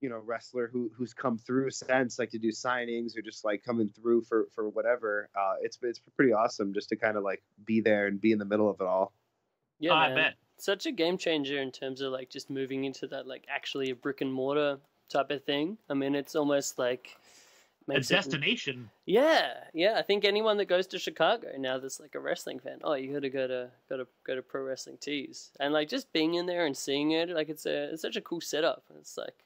wrestler who's come through since, like to do signings or just like coming through for whatever. It's pretty awesome just to kind of like be there and be in the middle of it all. Yeah, I bet. Such a game changer in terms of like just moving into that like actually a brick and mortar type of thing. I mean, it's almost like a destination. Yeah. I think anyone that goes to Chicago now that's like a wrestling fan, oh, you gotta go to Pro Wrestling Tees, and like just being in there and seeing it, like it's such a cool setup. It's like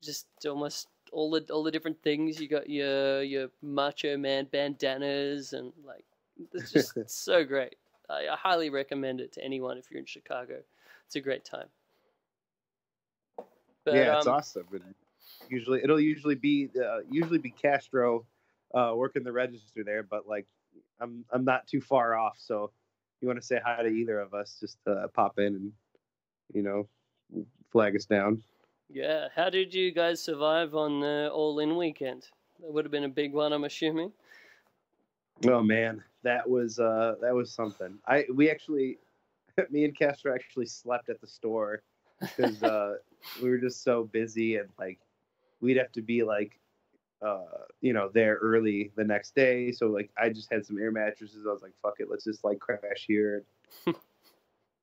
just almost all the different things. You got your Macho Man bandanas, and like it's just it's so great. I highly recommend it to anyone if you're in Chicago. It's a great time. But, yeah, it's awesome. And it'll usually be Castro working the register there, but like I'm not too far off. So if you want to say hi to either of us, just pop in and, you know, flag us down. Yeah. How did you guys survive on the All-In weekend? That would have been a big one, I'm assuming. Oh man, that was something. Me and Castro actually slept at the store because we were just so busy, and like we'd have to be like you know, there early the next day. So like I just had some air mattresses. I was like, fuck it, let's just like crash here. It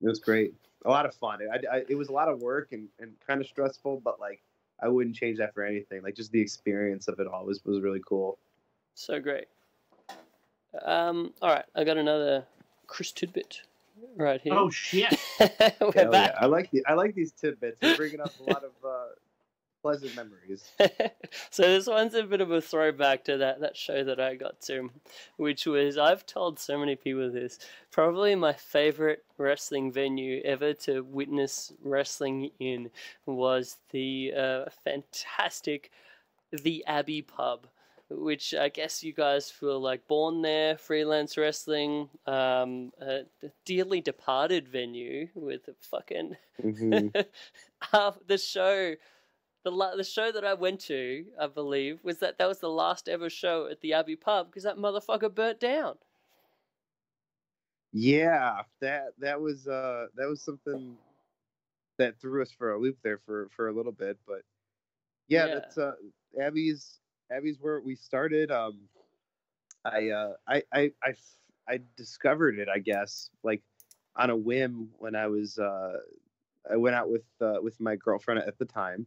was great. A lot of fun. It was a lot of work and kind of stressful, but like I wouldn't change that for anything. Like just the experience of it all was really cool. So great. All right, I got another Chris tidbit right here. Oh shit! We're Hell back. yeah. I like these tidbits. They're bringing up a lot of pleasant memories. So this one's a bit of a throwback to that show that I got to, which was, I've told so many people this, probably my favorite wrestling venue ever to witness wrestling in was the fantastic The Abbey Pub, which I guess you guys feel like born there. Freelance Wrestling, a dearly departed venue with a fucking the show. The show that I went to, I believe, was that was the last ever show at the Abbey Pub because that motherfucker burnt down. Yeah, that was something that threw us for a loop there for a little bit, but yeah. That's Abby's where we started. I discovered it, I guess, like on a whim when I was I went out with my girlfriend at the time.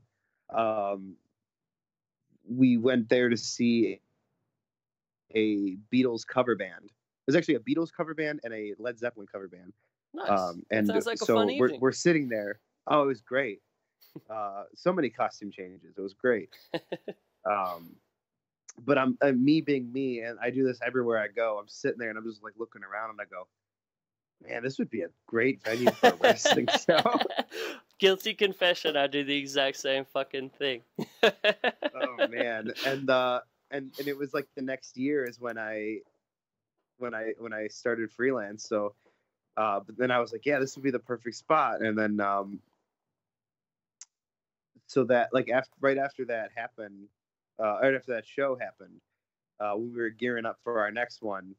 We went there to see a Beatles cover band. It was actually a Beatles cover band and a Led Zeppelin cover band. Nice. And sounds like a so fun evening. we're sitting there. Oh, it was great. So many costume changes. It was great. But I'm me being me, and I do this everywhere I go. I'm sitting there and I'm just like looking around, and I go, man, this would be a great venue for a wrestling show. Guilty confession, I do the exact same fucking thing. Oh man, and it was like the next year is when I started freelance. So, but then I was like, yeah, this would be the perfect spot. And then, so that like right after that happened, right after that show happened, we were gearing up for our next one.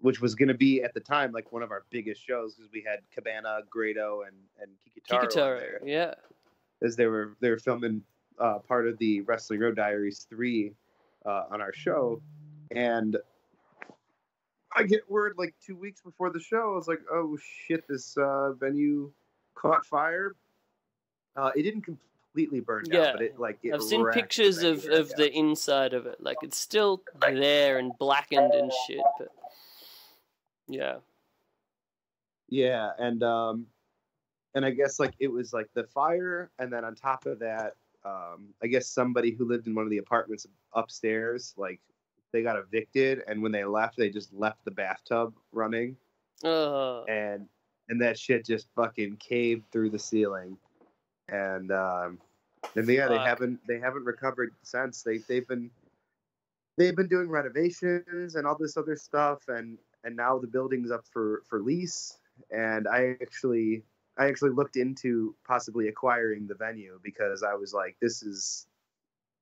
Which was going to be at the time like one of our biggest shows because we had Cabana, Grado, and Kikutaro there. Yeah. As they were filming part of the Wrestling Road Diaries 3 on our show, and I get word like 2 weeks before the show. I was like, oh shit, this venue caught fire. It didn't completely burn down, but I've seen pictures of the inside of it. Like it's still there and blackened and shit, but yeah. Yeah, and I guess like it was like the fire, and then on top of that, I guess somebody who lived in one of the apartments upstairs, like they got evicted, and when they left, they just left the bathtub running, and that shit just fucking caved through the ceiling, and yeah, they haven't recovered since. They've been doing renovations and all this other stuff, and now the building's up for lease. And I actually looked into possibly acquiring the venue because I was like, this is,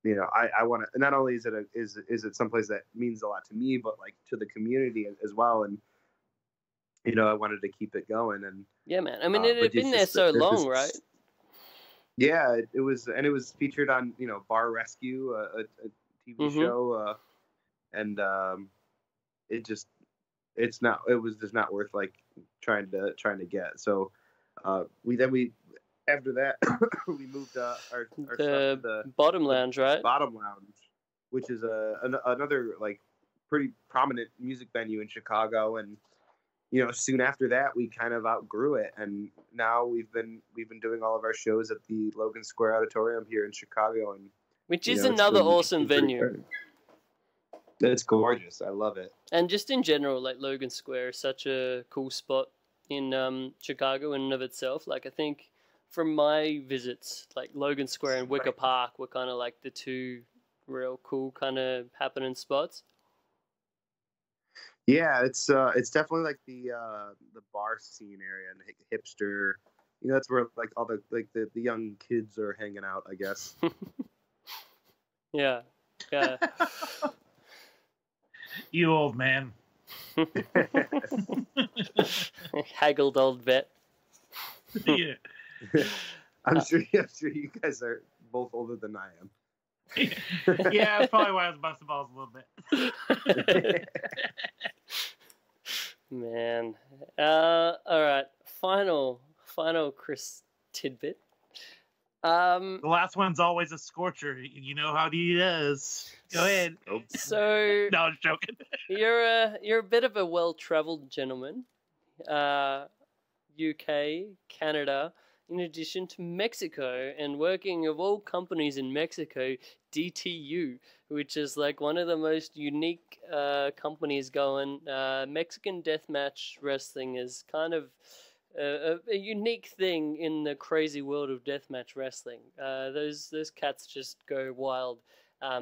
you know, I want to. Not only is it someplace that means a lot to me, but like to the community as well. And you know, I wanted to keep it going. And yeah, man. I mean, it had been there so long, right? Yeah, it was, and it was featured on, you know, Bar Rescue, a TV show, and it was just not worth like trying to get. So we after that we moved our stuff to the Bottom Lounge, right? Bottom Lounge, which is another like pretty prominent music venue in Chicago. And you know, soon after that, we kind of outgrew it, and now we've been doing all of our shows at the Logan Square Auditorium here in Chicago, and which is another awesome venue. It's gorgeous. I love it. And just in general, like Logan Square is such a cool spot in Chicago in and of itself. Like I think from my visits, like Logan Square and Wicker Park were kind of like the two real cool kind of happening spots? Yeah, it's definitely like the bar scene area and the hipster. You know, that's where like all the young kids are hanging out, I guess. Yeah. Yeah. You old man. Haggled old vet. Yeah. I'm sure you guys are both older than I am. Yeah, that's probably why I was busting balls a little bit. Man. All right. Final Chris tidbit. The last one's always a scorcher. You know how he does. Go ahead. So No, I'm joking. you're a bit of a well-traveled gentleman. UK, Canada, in addition to Mexico, and working of all companies in Mexico, DTU, which is like one of the most unique companies going. Mexican deathmatch wrestling is kind of a unique thing in the crazy world of deathmatch wrestling. Those cats just go wild.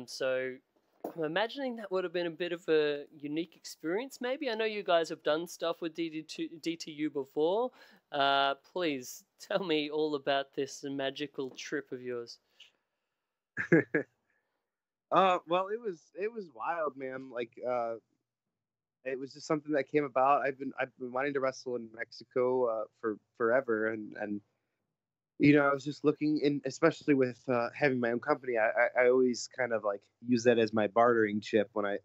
So I'm imagining that would have been a bit of a unique experience, maybe. I know you guys have done stuff with DTU before. Please tell me all about this magical trip of yours. Well, it was wild, man. Like, it was just something that came about. I've been wanting to wrestle in Mexico for forever, and you know, I was just looking in, especially with having my own company. I always kind of like use that as my bartering chip when I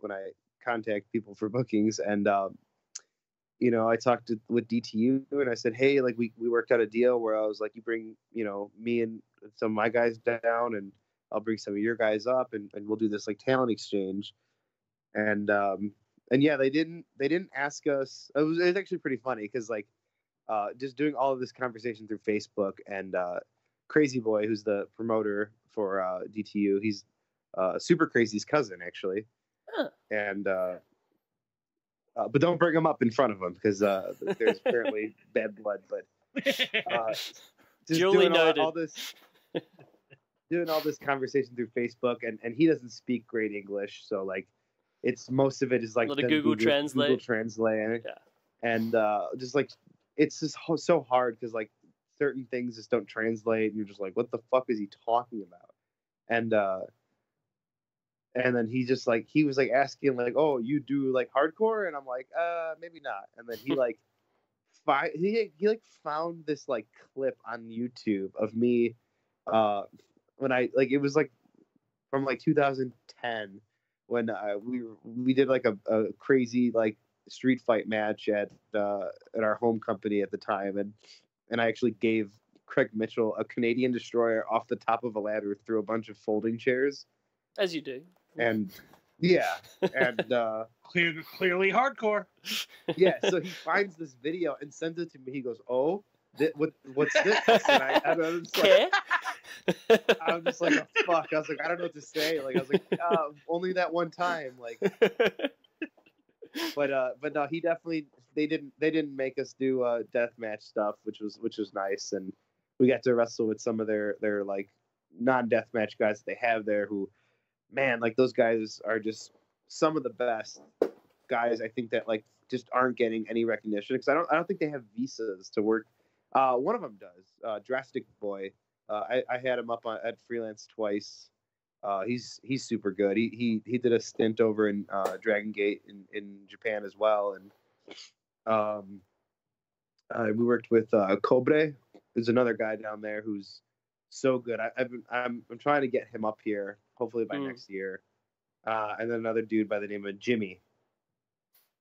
contact people for bookings. And you know, I talked with DTU and I said, hey, like we worked out a deal where I was like, you bring, you know, me and some of my guys down, and I'll bring some of your guys up, and we'll do this like talent exchange. And yeah, they didn't ask us. It was actually pretty funny because like just doing all of this conversation through Facebook, and Crazy Boy, who's the promoter for DTU, he's Super Crazy's cousin actually. Huh. And but don't bring him up in front of him because there's apparently bad blood. But just Duly doing noted. doing all this conversation through Facebook, and he doesn't speak great English, so like it's most of it is like A lot of Google Translate. Google Translate, Yeah. and just like it's just so hard because like certain things just don't translate, and you're just like, what the fuck is he talking about? And then he just like he was like asking like, oh, you do like hardcore? And I'm like, maybe not. And then he like he like found this like clip on YouTube of me when I like it was like from like 2010 when we did like a crazy like street fight match at our home company at the time, and I actually gave Craig Mitchell a Canadian destroyer off the top of a ladder through a bunch of folding chairs. As you do. And yeah, and Clearly hardcore. yeah, so he finds this video and sends it to me. He goes, "Oh, what's this?" And I'm just like, oh, fuck. I was like, I don't know what to say. Like, I was like, only that one time. Like, but no, he definitely they didn't make us do deathmatch stuff, which was nice, and we got to wrestle with some of their like non-deathmatch guys that they have there who. Man, like those guys are just some of the best guys. I think that like just aren't getting any recognition because I don't think they have visas to work. One of them does. Drastic Boy. I had him up at Freelance twice. He's super good. He did a stint over in Dragon Gate in Japan as well, and we worked with Cobre. There's another guy down there who's so good. I'm trying to get him up here, hopefully by next year. And then another dude by the name of Jimmy.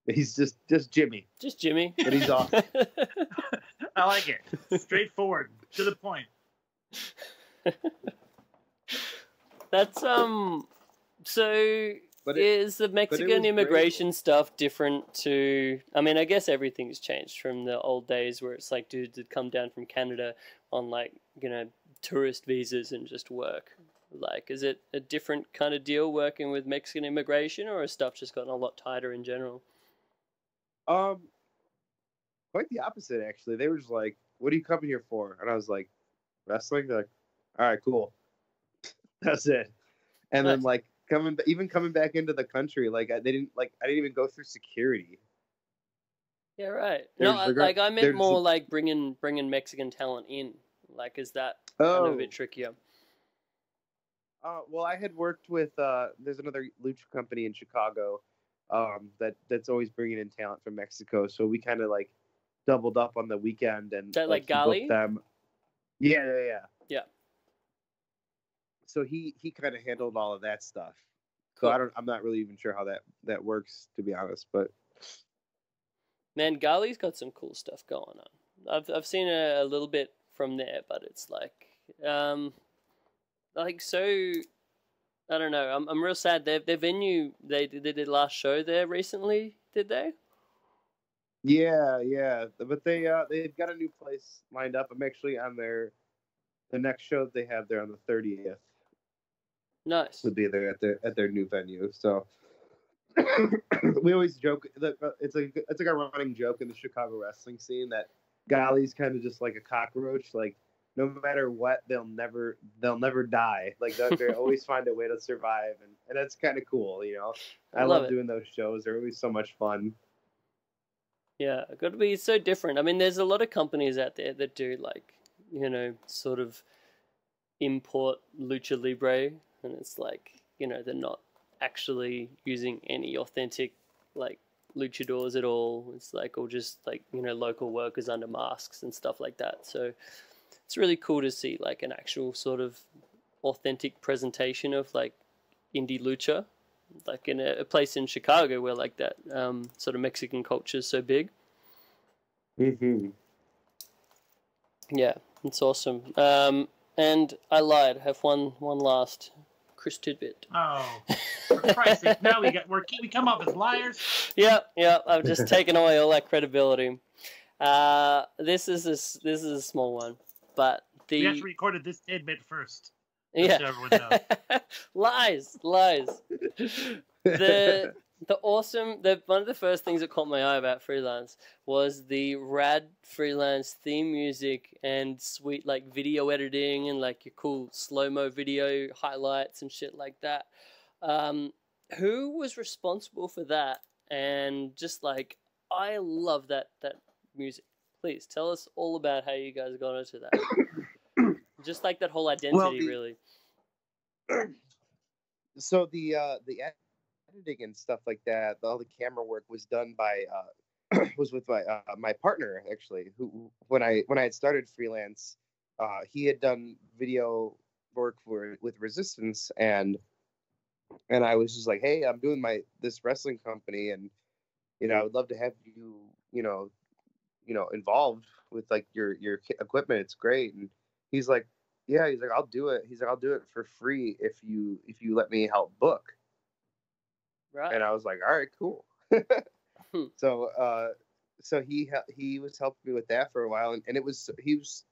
He's just Jimmy. Just Jimmy. But he's awesome. I like it. Straightforward, to the point. That's so But is the Mexican was immigration stuff different to, I mean, I guess everything's changed from the old days where it's like dudes that come down from Canada on like, you know, tourist visas and just work. Like, is it a different kind of deal working with Mexican immigration, or has stuff just gotten a lot tighter in general? Quite the opposite, actually. They were just like, what are you coming here for? And I was like, wrestling? They're like, all right, cool. That's it. And then like coming back into the country, like I didn't even go through security. Yeah, right. There's No, the gr- like I meant there's more the- like bringing Mexican talent in. Like, is that kind of a bit trickier? Well, I had worked with there's another lucha company in Chicago, that's always bringing in talent from Mexico. So we kind of like doubled up on the weekend and that like he booked Gali? them. Yeah. Yeah. So he kind of handled all of that stuff. Cool. So I'm not really even sure how that works, to be honest. But Man, Gali's got some cool stuff going on. I've seen a little bit from there, but it's like so. I don't know. I'm real sad. Their venue, they did last show there recently. Did they? yeah. But they've got a new place lined up. I'm actually on the next show they have there on the 30th. Nice. Would be there at their new venue. So we always joke that it's like a running joke in the Chicago wrestling scene that Gali's kind of just like a cockroach. Like no matter what, they'll never die. Like they always find a way to survive, and that's kind of cool, you know. I love doing those shows. They're always so much fun. Yeah, it got to be so different. I mean, there's a lot of companies out there that do like, you know, sort of import lucha libre, and it's like, you know, they're not actually using any authentic like luchadors at all. It's like all just like, you know, local workers under masks and stuff like that. So it's really cool to see like an actual sort of authentic presentation of like indie lucha, like in a place in Chicago where like that sort of Mexican culture is so big. Mm-hmm. Yeah, it's awesome. And I lied. I have one last Chris tidbit. Oh, for Christ's sake! Now we come up as liars. Yep. I've just taken away all that credibility. This is a small one, but We actually recorded this tidbit first. Yeah. So everyone knows. lies. One of the first things that caught my eye about Freelance was the rad Freelance theme music and sweet like video editing and like your cool slow-mo video highlights and shit like that. Who was responsible for that? And just like, I love that music. Please tell us all about how you guys got into that. Just like that whole identity, really. So the editing and stuff like that, all the camera work was done by was with my partner actually, who when I had started Freelance, he had done video work with Resistance, and I was just like, hey, I'm doing this wrestling company, and you know, I would love to have you involved with like your equipment. It's great. And he's like, yeah, I'll do it. He's like, I'll do it for free if you let me help book. Right. And I was like, all right, cool. So he was helping me with that for a while, and he was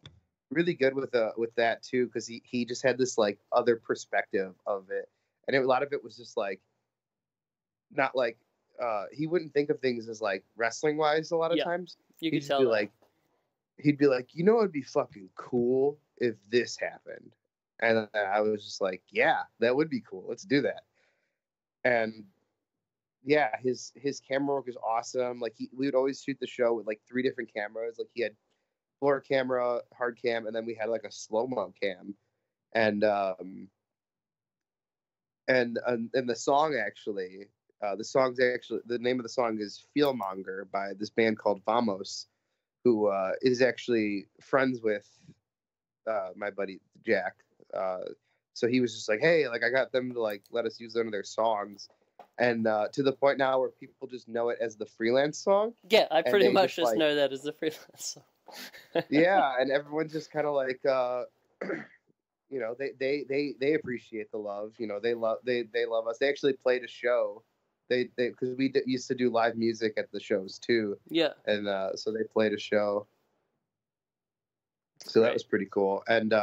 really good with that too, because he just had this like other perspective of it, and a lot of it was just like not like he wouldn't think of things as like wrestling wise a lot of times. You could tell. He'd be like, you know, it'd be fucking cool if this happened, and I was just like, yeah, that would be cool. Let's do that. And yeah, his camera work is awesome. Like we would always shoot the show with like 3 different cameras. Like he had floor camera, hard cam, and then we had like a slow-mo cam. And the song actually, the name of the song is Feelmonger by this band called Vamos, who is actually friends with my buddy Jack. So he was just like, hey, like I got them to like let us use one of their songs. And to the point now where people just know it as the Freelance song. Yeah, I pretty much just like, know that as the Freelance song. Yeah, and everyone's just kind of like, you know, they appreciate the love. You know, they love us. They actually played a show. They because we used to do live music at the shows too. Yeah. And so they played a show. So that was pretty cool. And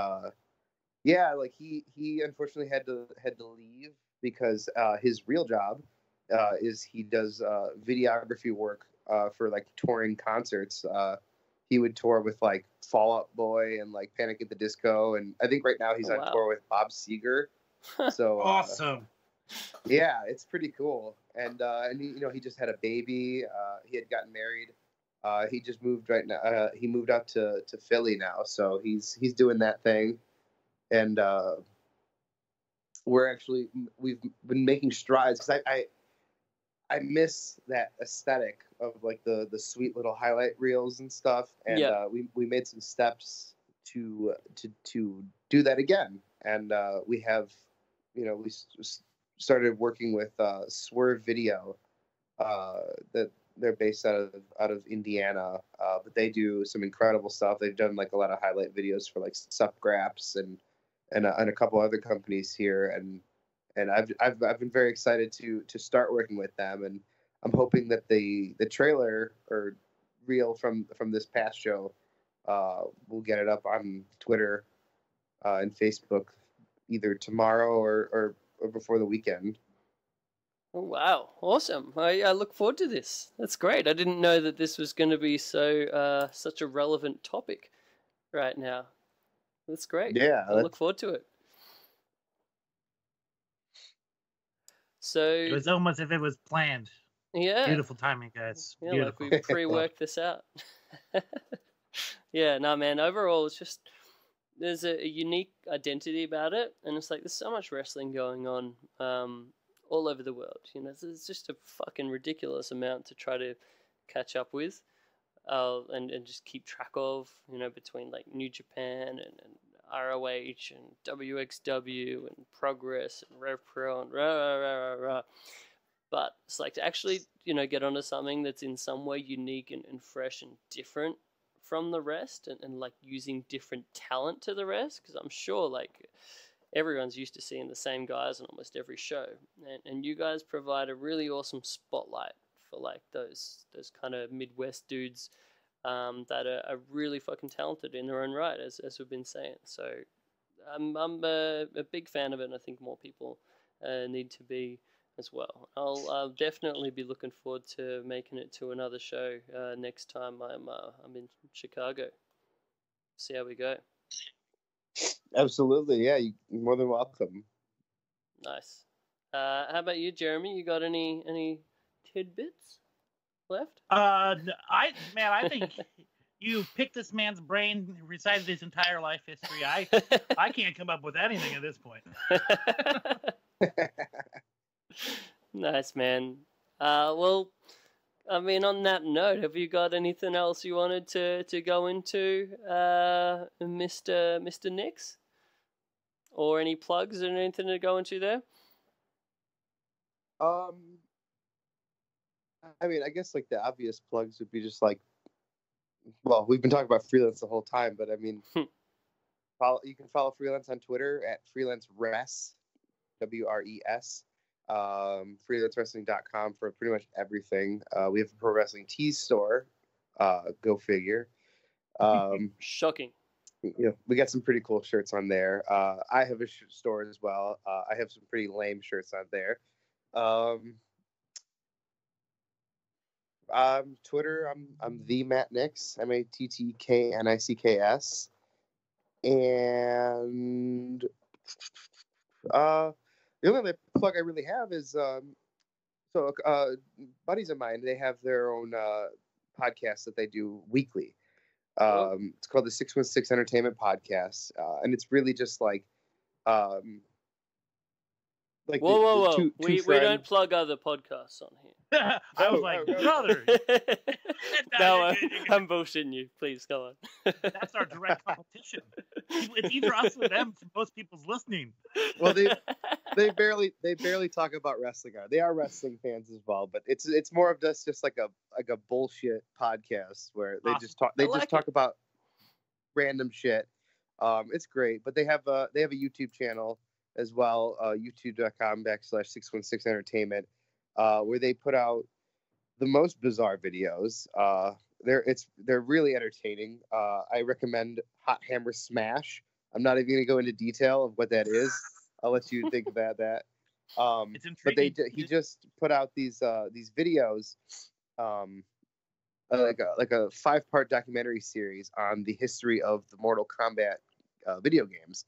yeah, like he unfortunately had to leave because his real job is he does videography work for like touring concerts. He would tour with like Fall Out Boy and like Panic at the Disco, and I think right now he's on tour with Bob Seger. So awesome. Yeah, it's pretty cool. And he just had a baby. He had gotten married. He just moved right now. He moved up to Philly now, so he's doing that thing. And we've been making strides because I miss that aesthetic of like the sweet little highlight reels and stuff. And we made some steps to do that again. And we have, we started working with Swerve Video. That they're based out of Indiana, but they do some incredible stuff. They've done like a lot of highlight videos for like Supgraps and a couple other companies here, and I've been very excited to start working with them, and I'm hoping that the trailer or reel from this past show, we'll get it up on Twitter and Facebook either tomorrow or before the weekend. Oh, wow, awesome! I look forward to this. That's great. I didn't know that this was going to be such a relevant topic right now. That's great. Yeah, I look forward to it. So It was almost as if it was planned. yeah, Beautiful timing, guys. yeah, Beautiful. like we pre-worked this out. Yeah, no, man. Overall, it's just there's a unique identity about it, and it's like there's so much wrestling going on all over the world. It's just a fucking ridiculous amount to try to catch up with, and just keep track of. Between like New Japan and ROH and WXW and Progress and Rev Pro and rah. But it's like to actually get onto something that's in some way unique and fresh and different from the rest, and like using different talent to the rest, because I'm sure like everyone's used to seeing the same guys on almost every show, and you guys provide a really awesome spotlight for like those kind of Midwest dudes that are really fucking talented in their own right, as we've been saying. So I'm a big fan of it, and I think more people need to be as well. I'll definitely be looking forward to making it to another show next time I'm in Chicago. See how we go. Absolutely, yeah. You're more than welcome. Nice. How about you, Jeremy? You got any tidbits left? I think you picked this man's brain, recited his entire life history. I can't come up with anything at this point. Nice, man. Well, I mean, on that note, have you got anything else you wanted to go into, Mr. Knicks? Or any plugs or anything to go into there? I mean, I guess like the obvious plugs would be just like, well, we've been talking about Freelance the whole time, but I mean, you can follow Freelance on Twitter at Freelance Res, WRES. freelancewrestling.com for pretty much everything. We have a pro wrestling tees store. Go figure. Shocking. We got some pretty cool shirts on there. I have a store as well. I have some pretty lame shirts on there. Twitter, I'm the Matt Nicks, MATTKNICKS, and the only other plug I really have is buddies of mine. They have their own podcast that they do weekly. It's called the 616 Entertainment Podcast, and it's really just like whoa! We don't plug other podcasts on here. I was like, brother. No, I'm bullshitting you. Please go on. That's our direct competition. It's either us or them for most people's listening. Well, they barely talk about wrestling. They are wrestling fans as well, but it's more of just like a bullshit podcast where they just talk about random shit. It's great, but they have a YouTube channel as well, youtube.com/616entertainment, where they put out the most bizarre videos. They're really entertaining. I recommend Hot Hammer Smash. I'm not even going to go into detail of what that is. I'll let you think about that. It's intriguing. But he just put out these videos, like a 5-part documentary series on the history of the Mortal Kombat video games.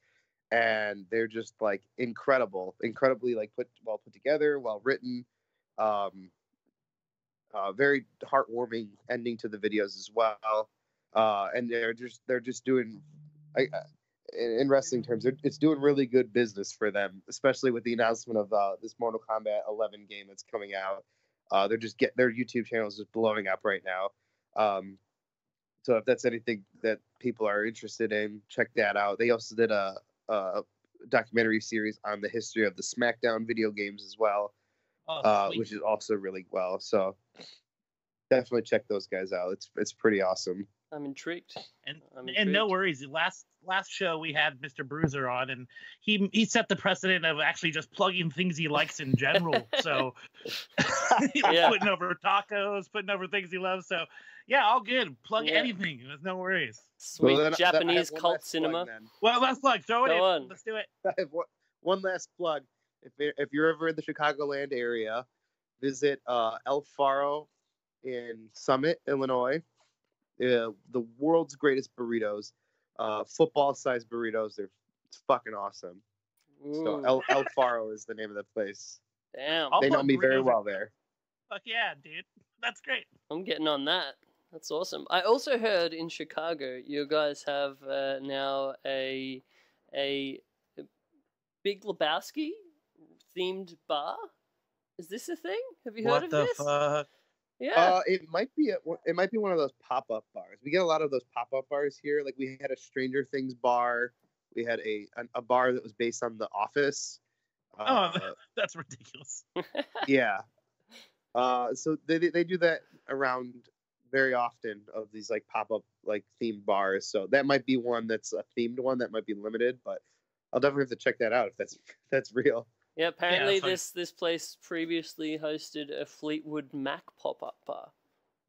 and they're just like incredibly like well put together, well written. Very heartwarming ending to the videos as well. And they're just doing, in wrestling terms, it's doing really good business for them, especially with the announcement of this Mortal Kombat 11 game that's coming out. Their YouTube channel is just blowing up right now. So if that's anything that people are interested in, check that out. They also did a documentary series on the history of the SmackDown video games as well, which is also really well. So definitely check those guys out. It's pretty awesome. I'm intrigued. And no worries. Last show we had Mr. Bruiser on, and he set the precedent of actually just plugging things he likes in general. So putting over tacos, putting over things he loves. So yeah, all good. Plug anything. There's no worries. Sweet Japanese cult cinema. Well, last plug. Throw it in. On. Let's do it. I have one last plug. If you're ever in the Chicagoland area, visit El Faro in Summit, Illinois. The world's greatest burritos, football-sized burritos. It's fucking awesome. Ooh. So El Faro is the name of the place. Damn. They know me very well there. Fuck yeah, dude. That's great. I'm getting on that. That's awesome. I also heard in Chicago you guys have now a Big Lebowski themed bar. Is this a thing? Have you heard of this? What the fuck? Yeah. It might be one of those pop-up bars. We get a lot of those pop-up bars here. Like we had a Stranger Things bar. We had a bar that was based on The Office. That's ridiculous. Yeah. So they do that around very often of these like pop-up like themed bars. So that might be one that's a themed one that might be limited, but I'll definitely have to check that out if that's real. Yeah, apparently this place previously hosted a Fleetwood Mac pop-up bar,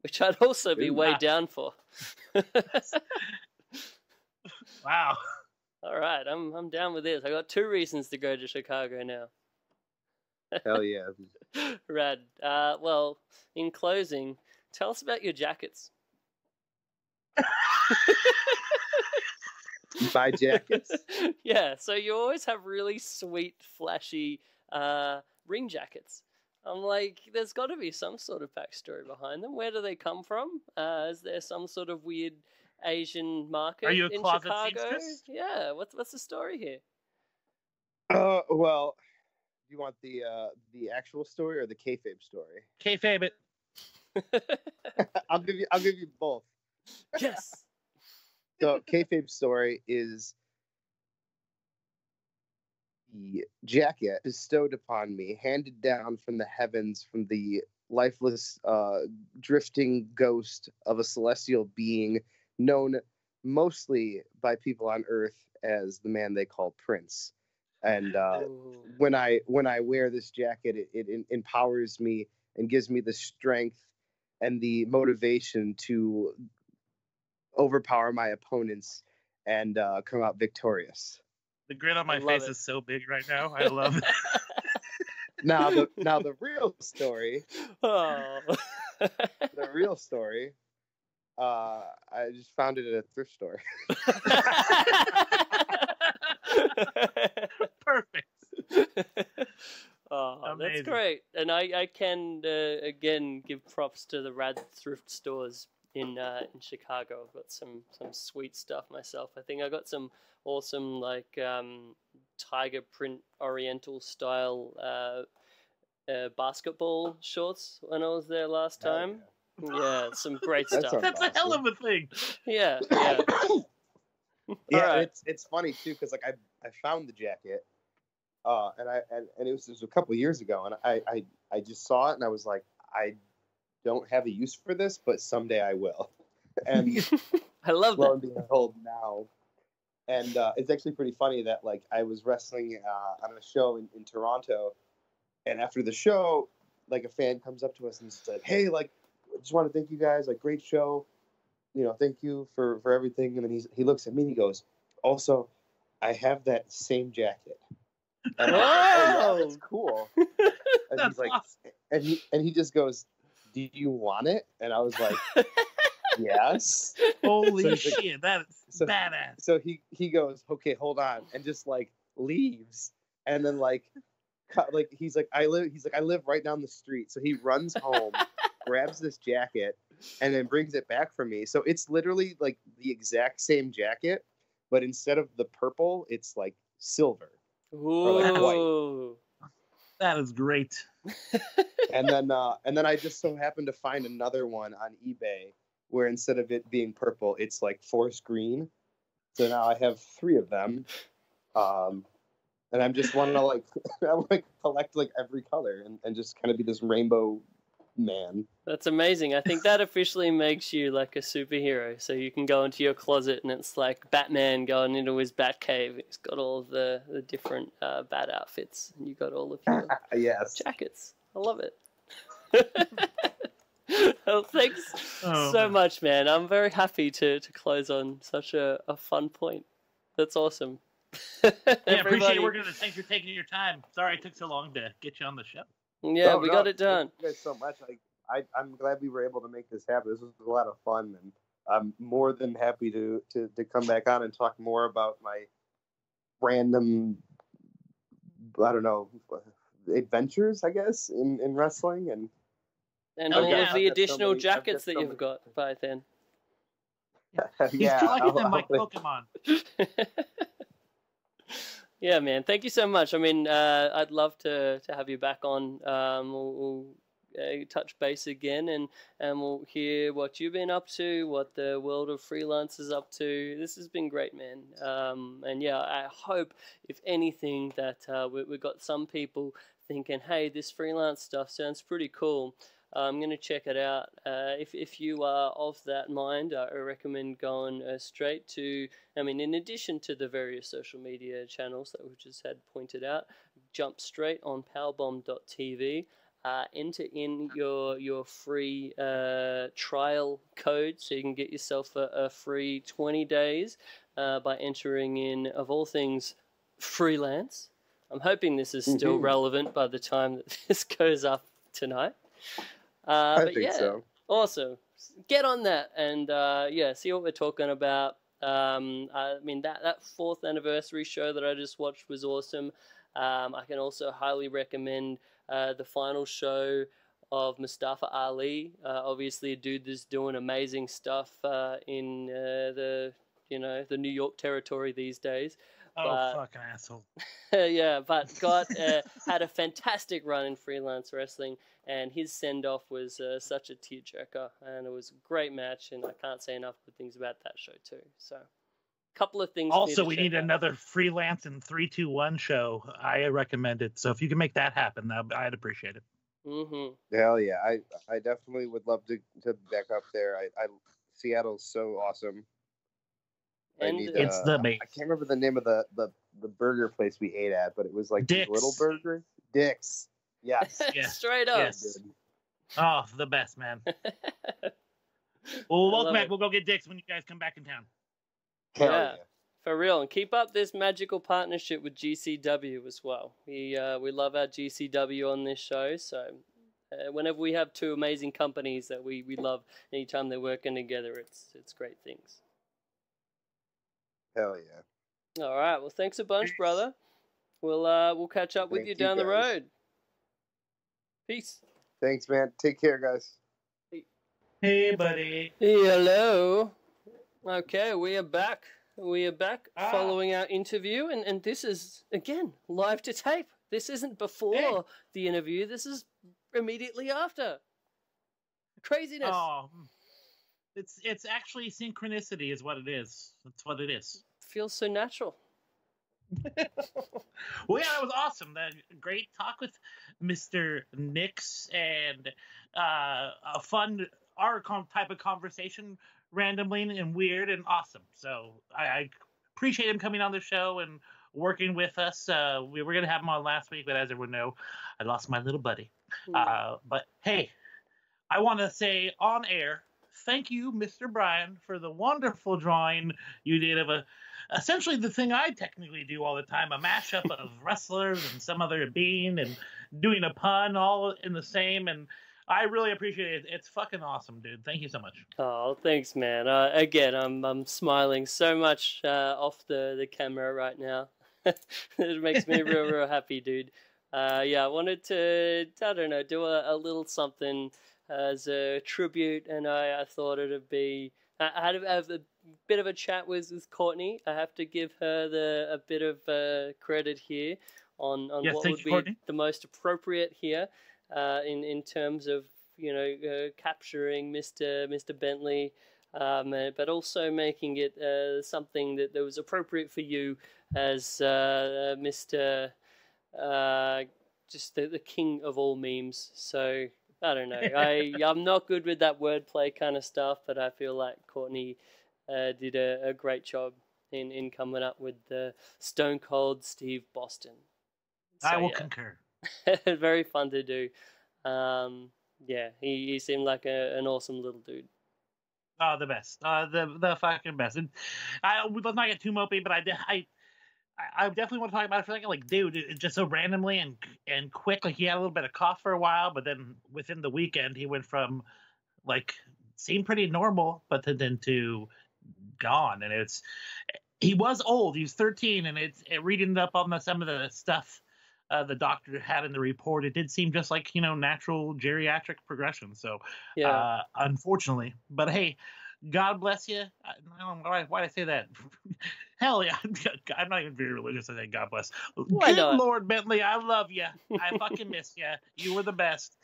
which I'd also be way down for. Wow. All right, I'm down with this. I got 2 reasons to go to Chicago now. Hell yeah. Rad. Well, in closing, tell us about your jackets. You buy jackets? Yeah, so you always have really sweet, flashy ring jackets. I'm like, there's got to be some sort of backstory behind them. Where do they come from? Is there some sort of weird Asian market Are you a in closet Chicago? seamstress? Yeah, what's the story here? Well, do you want the actual story or the kayfabe story? Kayfabe it. I'll give you both. Yes. So kayfabe story is the jacket bestowed upon me, handed down from the heavens, from the lifeless, drifting ghost of a celestial being known mostly by people on Earth as the man they call Prince. And when I wear this jacket, it empowers me and gives me the strength and the motivation to overpower my opponents and come out victorious. The grin on my face is so big right now. I love it. Now the real story. Oh. The real story. I just found it at a thrift store. Perfect. Oh, that's Amazing. great. And I can again give props to the rad thrift stores in Chicago. I've got some sweet stuff myself. I think I got some awesome like tiger print oriental style basketball shorts when I was there last time. Yeah, some great That stuff. sounds That's a hell of a thing. Yeah. Yeah, Alright. it's funny too because like I found the jacket, and it was a couple of years ago, and I just saw it and I was like, I don't have a use for this, but someday I will. And I love lo that. and behold, now. And it's actually pretty funny that like I was wrestling on a show in Toronto, and after the show, like a fan comes up to us and said, "Hey, like, I just want to thank you guys. Like, great show. You know, thank you for everything." And then he looks at me and he goes, "Also, I have that same jacket." And I'm like, "Oh, yeah, that's cool." And That's he's like, awesome. and he just goes, "Do you want it?" And I was like, yes. Holy So he's like- shit, that is so- badass. So he goes, okay, hold on, and just like leaves, and then like he's like I live right down the street. So he runs home, grabs this jacket, and then brings it back for me. So it's literally like the exact same jacket, but instead of the purple, it's like silver. like white. Ooh. That is great. And then I just so happened to find another one on eBay where instead of it being purple, it's like forest green. So now I have 3 of them. And I'm just wanting to like I want to collect like every color and just kind of be this rainbow man. That's amazing. I think that officially makes you like a superhero. So you can go into your closet and it's like Batman going into his Bat cave. He's got all of the different bat outfits. And you got all of your Yes. jackets. I love it. Well, thanks so much, man. I'm very happy to close on such a fun point. That's awesome. Yeah, appreciate it. We're gonna thank you for taking your time. Sorry it took so long to get you on the show. Yeah, we got it done. Thank you guys so much. I'm glad we were able to make this happen. This was a lot of fun, and I'm more than happy to come back on and talk more about my random, I don't know, adventures, I guess, in wrestling and all yeah. of the I've got additional so many- jackets I've that got so you've many- got by then. He's yeah. collecting them I'll- like Pokemon. Yeah, man. Thank you so much. I mean, I'd love to have you back on. We'll touch base again, and we'll hear what you've been up to, what the world of freelance is up to. This has been great, man. And yeah, I hope, if anything, that we've got some people thinking, hey, this freelance stuff sounds pretty cool. I'm going to check it out. If you are of that mind, I recommend going straight to, I mean, in addition to the various social media channels that we just had pointed out, jump straight on powerbomb.tv, enter in your free trial code so you can get yourself a free 20 days by entering in, of all things, freelance. I'm hoping this is still relevant by the time that this goes up tonight. I But think yeah, so. awesome. Get on that and see what we're talking about. I mean, that 4th anniversary show that I just watched was awesome. I can also highly recommend the final show of Mustafa Ali. Obviously, a dude that's doing amazing stuff in the New York territory these days. Fucking asshole. Yeah, but had a fantastic run in freelance wrestling, and his send-off was such a tearjerker, and it was a great match, and I can't say enough good things about that show too. So, a couple of things. Also, we we need another freelance and 3-2-1 show. I recommend it. So if you can make that happen, I'd appreciate it. Mm-hmm. Hell yeah, I definitely would love to back up there. I Seattle's so awesome. And It's the base. I can't remember the name of the burger place we ate at, but it was like Dick's. Little Burger. Dick's. Yes. Yeah. Straight up. Yes. Oh, the best, man. Well, welcome love back. it. We'll go get Dick's when you guys come back in town. Hell Yeah. For real, and keep up this magical partnership with GCW as well. We love our GCW on this show, so whenever we have 2 amazing companies that we love, anytime they're working together, it's great things. Hell yeah. All right, well, thanks a bunch, brother. We'll catch up with Thank you you, down the guys. road. Peace. Thanks, man. Take care, guys. Hey, buddy. Hello. Okay, we are back. We are back following our interview, and this is, again, live to tape. This isn't before the interview. This is immediately after. Craziness. Oh, it's actually synchronicity is what it is. That's what it is. Feels so natural. Well, yeah, that was awesome. That great talk with Mr. Knicks and a fun type of conversation, randomly and weird and awesome. So I appreciate him coming on the show and working with us. We were gonna have him on last week, but as everyone know, I lost my little buddy. But hey, I want to say on air, thank you, Mr. Brian, for the wonderful drawing you did of essentially the thing I technically do all the time, a mashup of wrestlers and some other being and doing a pun all in the same. And I really appreciate it. It's fucking awesome, dude. Thank you so much. Oh, thanks, man. Again, I'm smiling so much off the camera right now. It makes me real happy, dude. Yeah, I wanted to, I don't know, do a little something as a tribute, and I thought it'd be. I had to have a bit of a chat with Courtney. I have to give her a bit of credit here on Yes, what thank would you, be Courtney. the most appropriate here in terms of capturing Mr. Bentley, but also making it something that was appropriate for you as Mr. Just the king of all memes. So I don't know. I'm not good with that wordplay kind of stuff, but I feel like Courtney did a great job in coming up with the Stone Cold Steve Boston. So, I will concur. very fun to do. Yeah, he seemed like an awesome little dude. Oh, the best. The fucking best. And let's not get too mopey, but I definitely want to talk about it for a second. Like, dude, it just so randomly and quick. Like, he had a little bit of cough for a while, but then within the weekend, he went from like seemed pretty normal, but then to gone. And he was old. He was 13, and reading up on some of the stuff the doctor had in the report, it did seem just like natural geriatric progression. So, Yeah. Unfortunately, but hey. God bless you. I don't know why I say that. Hell yeah. I'm not even very religious. I say God bless. Why Good not? Lord, Bentley, I love you. I fucking miss you. You were the best.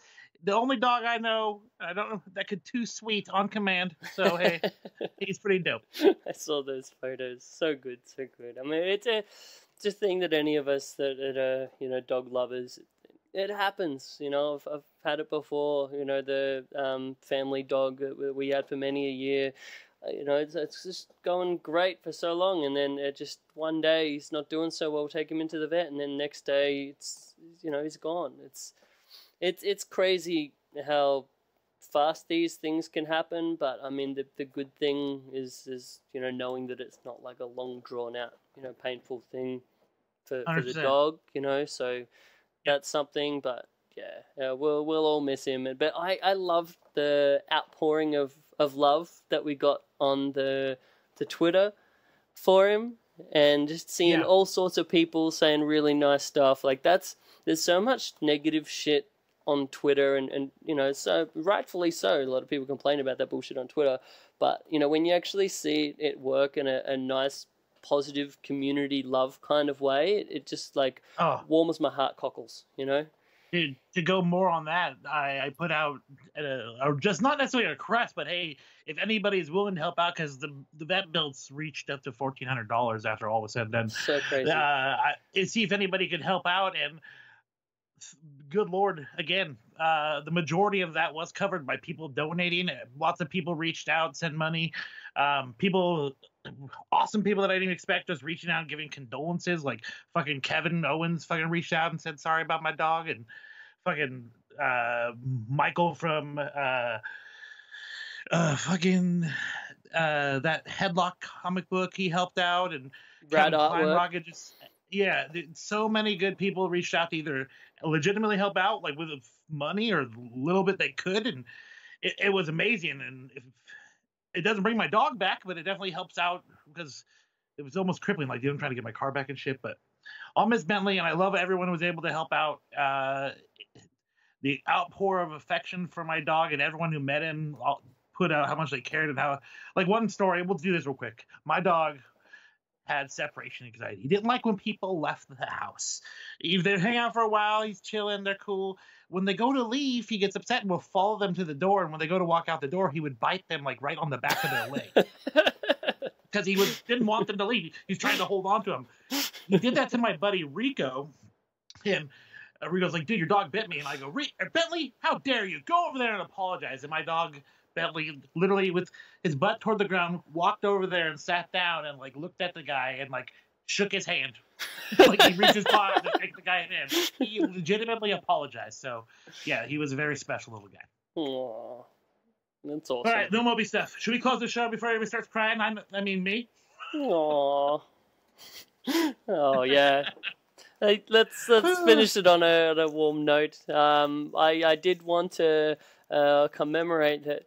The only dog I know, I don't know, that could too sweet on command. So, hey, he's pretty dope. I saw those photos. So good, so good. I mean, it's a thing that any of us that are dog lovers, it happens. I've had it before. The family dog that we had for many a year. It's just going great for so long, and then it just one day he's not doing so well. Take him into the vet, and then next day he's gone. It's crazy how fast these things can happen. But I mean, the good thing is knowing that it's not like a long drawn out painful thing for the 100%. dog. So. That's something, but yeah, we'll all miss him. But I love the outpouring of love that we got on the Twitter for him, and just seeing all sorts of people saying really nice stuff. Like there's so much negative shit on Twitter, and so rightfully so. A lot of people complain about that bullshit on Twitter, but when you actually see it work in a nice, positive community love kind of way, it just warms my heart cockles, Dude, to go more on that, I put out or just not necessarily a request, but hey, if anybody's willing to help out, because the vet bills reached up to $1,400 after all was said and done. So crazy. See if anybody could help out, and good Lord, again, the majority of that was covered by people donating. Lots of people reached out, sent money. Awesome people that I didn't expect just reaching out and giving condolences. Like fucking Kevin Owens fucking reached out and said sorry about my dog, and fucking Michael from that Headlock comic book, he helped out, and Brad Kevin Artwork. Kleinrock so many good people reached out to either legitimately help out, like with money or little bit they could, and it was amazing. And if it doesn't bring my dog back, but it definitely helps out, because it was almost crippling. Like, I'm trying to get my car back and shit. But I'll miss Bentley, and I love everyone who was able to help out. The outpour of affection for my dog, and everyone who met him put out how much they cared, and how, like, one story. We'll do this real quick. My dog had separation anxiety. He didn't like when people left the house. If they hang out for a while, he's chilling, they're cool. When they go to leave, he gets upset and will follow them to the door. And when they go to walk out the door, he would bite them like right on the back of their leg, because he didn't want them to leave. He's trying to hold on to them. He did that to my buddy Rico. And Rico's like, dude, your dog bit me. And I go, Bentley, how dare you? Go over there and apologize. And my dog Bentley, literally with his butt toward the ground, walked over there and sat down and like looked at the guy and like shook his hand. Like he reached his paw to shake the guy's hand. He legitimately apologized. So yeah, he was a very special little guy. Aww. That's awesome. All right, no Moby stuff. Should we close the show before everybody starts crying? I mean me. Aww. Oh yeah. Hey, let's finish it on a warm note. I did want to commemorate that.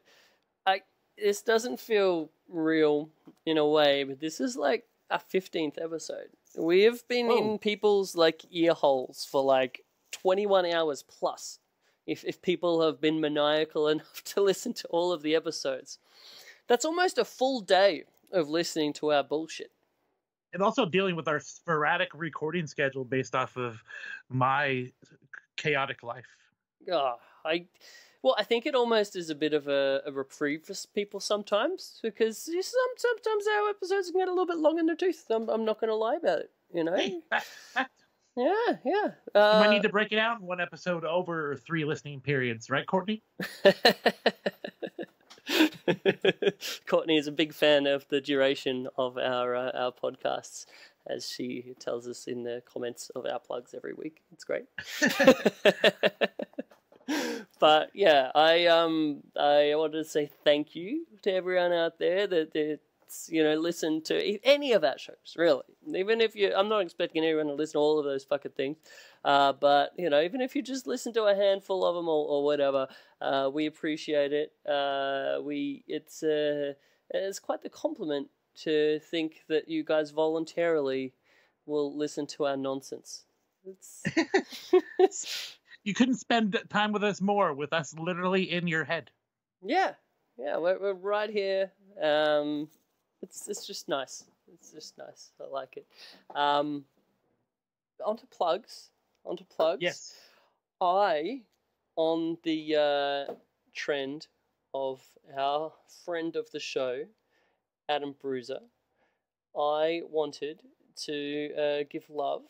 This doesn't feel real in a way, but this is like our 15th episode. We have been in people's like ear holes for like 21 hours plus. If people have been maniacal enough to listen to all of the episodes, that's almost a full day of listening to our bullshit. And also dealing with our sporadic recording schedule based off of my chaotic life. I think it almost is a bit of a reprieve for people sometimes, because sometimes our episodes can get a little bit long in the tooth. I'm not going to lie about it, you know? Hey, fact. Yeah. You might need to break it out in one episode over 3 listening periods, right, Courtney? Courtney is a big fan of the duration of our podcasts, as she tells us in the comments of our plugs every week. It's great. But yeah, I wanted to say thank you to everyone out there that listen to any of our shows, really. Even if I'm not expecting everyone to listen to all of those fucking things, but even if you just listen to a handful of them or whatever, we appreciate it. It's quite the compliment to think that you guys voluntarily will listen to our nonsense. You couldn't spend time with us more, with us literally in your head. Yeah, we're right here. It's just nice. It's just nice. I like it. Onto plugs. Yes. On the trend of our friend of the show, Adam Bruiser, I wanted to give love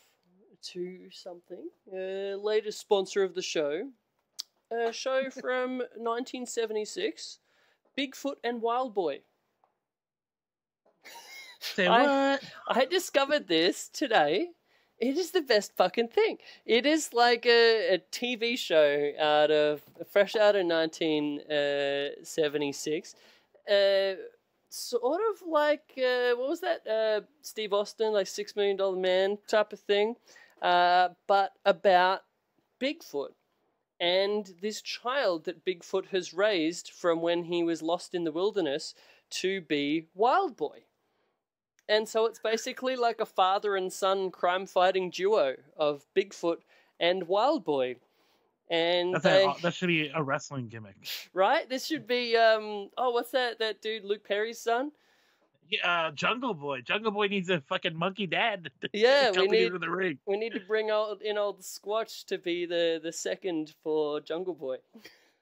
to something. Latest sponsor of the show. A show from 1976, Bigfoot and Wild Boy. Say what? I discovered this today. It is the best fucking thing. It is like a TV show fresh out of 1976. Sort of like, what was that? Steve Austin, like $6 Million Man type of thing. But about Bigfoot and this child that Bigfoot has raised from when he was lost in the wilderness to be Wild Boy. And so it's basically like a father and son crime-fighting duo of Bigfoot and Wild Boy. And that should be a wrestling gimmick. Right? This should be, what's that dude, Luke Perry's son? Yeah, Jungle Boy. Jungle Boy needs a fucking monkey dad. Yeah, into the ring. We need to bring old Squatch to be the second for Jungle Boy.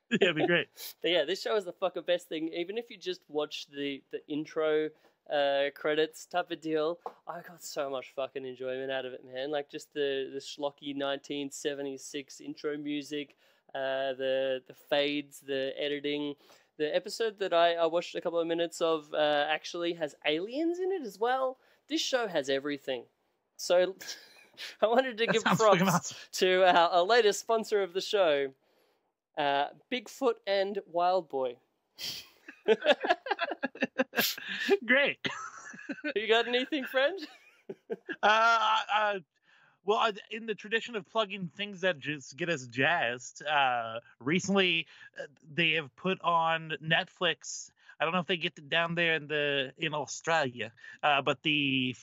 Yeah, it'd be great. But yeah, this show is the fucking best thing. Even if you just watch the intro credits type of deal, I got so much fucking enjoyment out of it, man. Like just the schlocky 1976 intro music, the fades, the editing. The episode that I watched a couple of minutes of actually has aliens in it as well. This show has everything. So I wanted to give props to our latest sponsor of the show, Bigfoot and Wild Boy. Great. You got anything, friend? Well, in the tradition of plugging things that just get us jazzed, recently they have put on Netflix. I don't know if they get down there in Australia, but why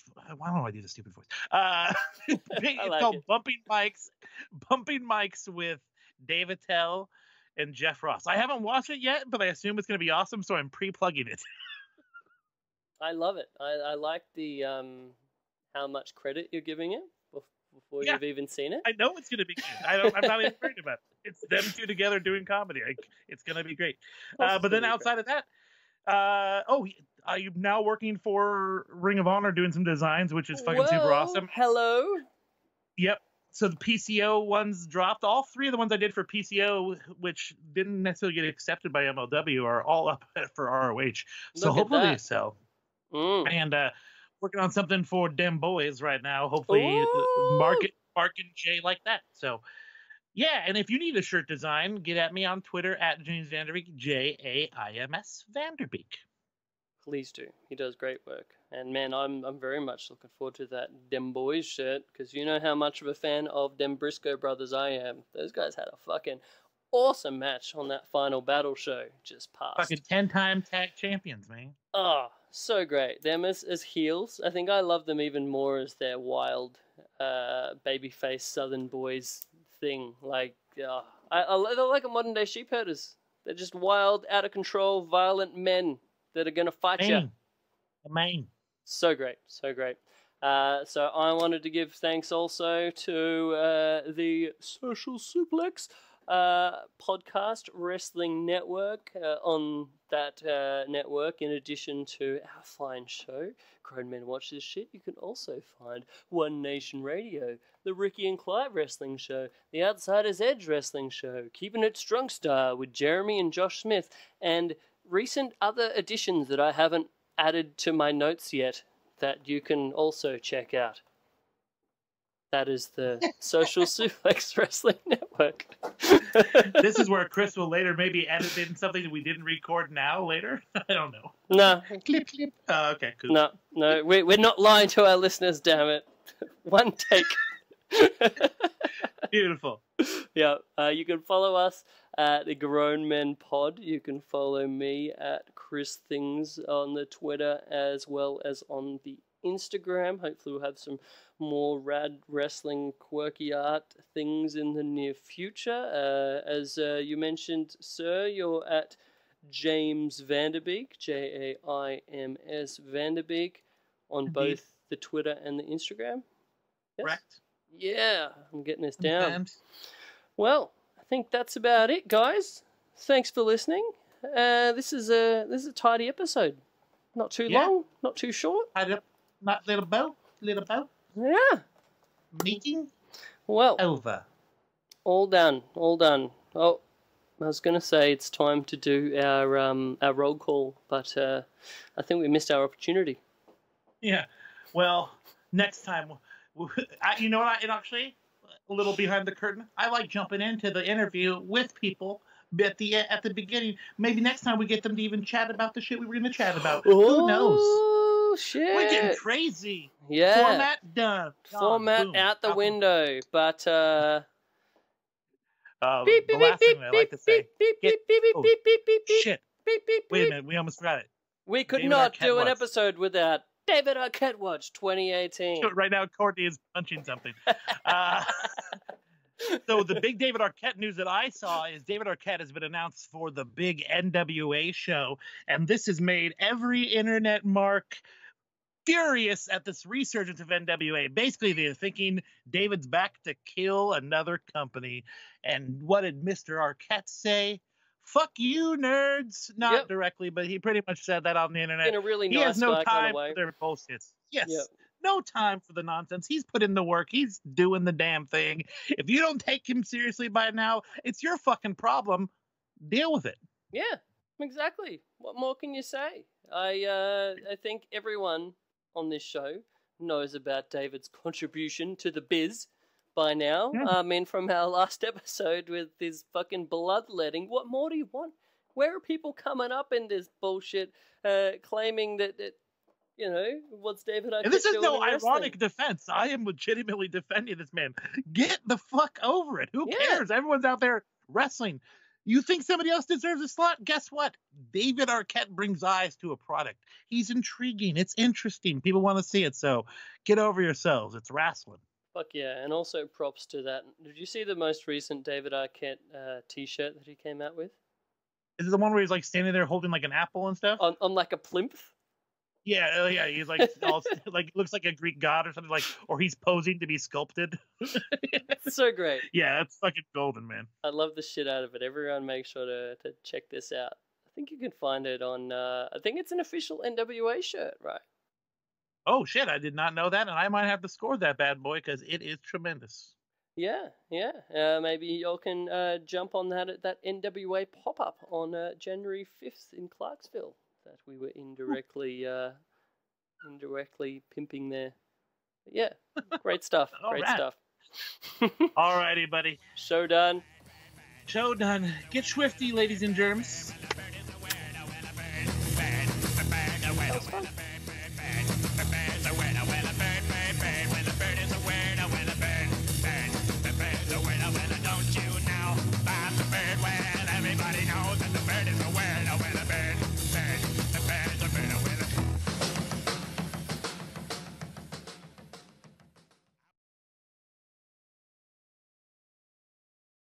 don't I do the stupid voice? It's called Bumping Mics with Dave Attell and Jeff Ross. I haven't watched it yet, but I assume it's going to be awesome, so I'm pre-plugging it. I love it. I like the how much credit you're giving it before you've even seen it. I know it's going to be good. I'm not even worried about it. It's them two together doing comedy. It's going to be great. But then outside of that, I'm now working for Ring of Honor doing some designs, which is fucking super awesome. Hello. Yep. So the PCO ones dropped. All 3 of the ones I did for PCO, which didn't necessarily get accepted by MLW, are all up for ROH. So hopefully they sell. And working on something for them boys right now. Hopefully Mark and Jay like that. So yeah, and if you need a shirt design, get at me on Twitter at Jaims Vanderbeek, Jaims Vanderbeek. Please do. He does great work. And man, I'm very much looking forward to that Dem Boys shirt, because you know how much of a fan of Dem Briscoe brothers I am. Those guys had a fucking awesome match on that final battle show just past. Fucking 10-time tag champions, man. Oh, so great. Them as heels. I think I love them even more as their wild babyface Southern boys thing. Like, they're like a modern day sheep herders. They're just wild, out of control, violent men that are going to fight you. Main. So great, so great. So I wanted to give thanks also to the Social Suplex podcast wrestling network. On that network, in addition to our fine show, Grown Men Watch This Shit, you can also find One Nation Radio, the Ricky and Clive Wrestling Show, the Outsiders Edge Wrestling Show, Keeping It Strong Star with Jeremy and Josh Smith, and recent other additions that I haven't added to my notes yet that you can also check out. That is the Social Suplex Wrestling Network. This is where Chris will later maybe edit in something that we didn't record now later. I don't know. No. Clip. Okay, cool. No, we're not lying to our listeners, damn it. One take. Beautiful. Yeah, you can follow us at the Grown Men Pod. You can follow me at Chris Things on the Twitter as well as on the Instagram. Hopefully we'll have some more rad wrestling quirky art things in the near future. As you mentioned, sir, you're at Jaims Vanderbeek, Jaims Vanderbeek, on Indeed. both the Twitter and the Instagram. Yes? Correct. Yeah, I'm getting this down. And Well, I think that's about it, guys. Thanks for listening. This is a tidy episode. Not too long, not too short. not little bow. Yeah. Meeting Well, over. all done. Oh, I was going to say it's time to do our roll call, but I think we missed our opportunity. Yeah. Well, next time, you know what? Actually, a little behind the curtain. I like jumping into the interview with people at the beginning. Maybe next time we get them to even chat about the shit we were going to chat about. Who knows? Oh, shit. We're getting crazy. Yeah. Format done. Format Boom. out the window, but the last thing I like to say. Shit. Wait a minute. We almost forgot it. We could David not Arquette do an Watch. episode without David Arquette Watch 2018. Right now, Courtney is punching something. So the big David Arquette news that I saw is David Arquette has been announced for the big NWA show, and this has made every internet mark furious at this resurgence of NWA. Basically, they're thinking David's back to kill another company. And what did Mr. Arquette say? Fuck you, nerds. Not directly, but he pretty much said that on the internet. In a really He nice has no guy kind time of way. for their bullshits. Yes. Yep. No time for the nonsense. He's put in the work. He's doing the damn thing. If you don't take him seriously by now, it's your fucking problem. Deal with it. Yeah, exactly. What more can you say? I think everyone on this show knows about David's contribution to the biz by now. Yeah. I mean, from our last episode with his fucking bloodletting, what more do you want? Where are people coming up in this bullshit, claiming that you know, what's David Arquette And this is doing no in wrestling? ironic defense. I am legitimately defending this man. Get the fuck over it. Who Yeah. cares? Everyone's out there wrestling. You think somebody else deserves a slot? Guess what? David Arquette brings eyes to a product. He's intriguing. It's interesting. People want to see it. So get over yourselves. It's wrestling. Fuck yeah, and also props to that. Did you see the most recent David Arquette t-shirt that he came out with? Is it the one where he's like standing there holding like an apple and stuff? On like a plinth? Yeah, yeah. He's like, all, like looks like a Greek god or something, like, or he's posing to be sculpted. So great. Yeah, that's fucking golden, man. I love the shit out of it. Everyone make sure to check this out. I think you can find it on, I think it's an official NWA shirt, right? Oh shit, I did not know that, and I might have to score that bad boy because it is tremendous. Yeah. Maybe y'all can jump on that at that NWA pop-up on January 5th in Clarksville that we were indirectly pimping there. But yeah, great stuff. All Great right. stuff. Alrighty, buddy. Show done. Show done. Get swifty, ladies and germs. That was fun.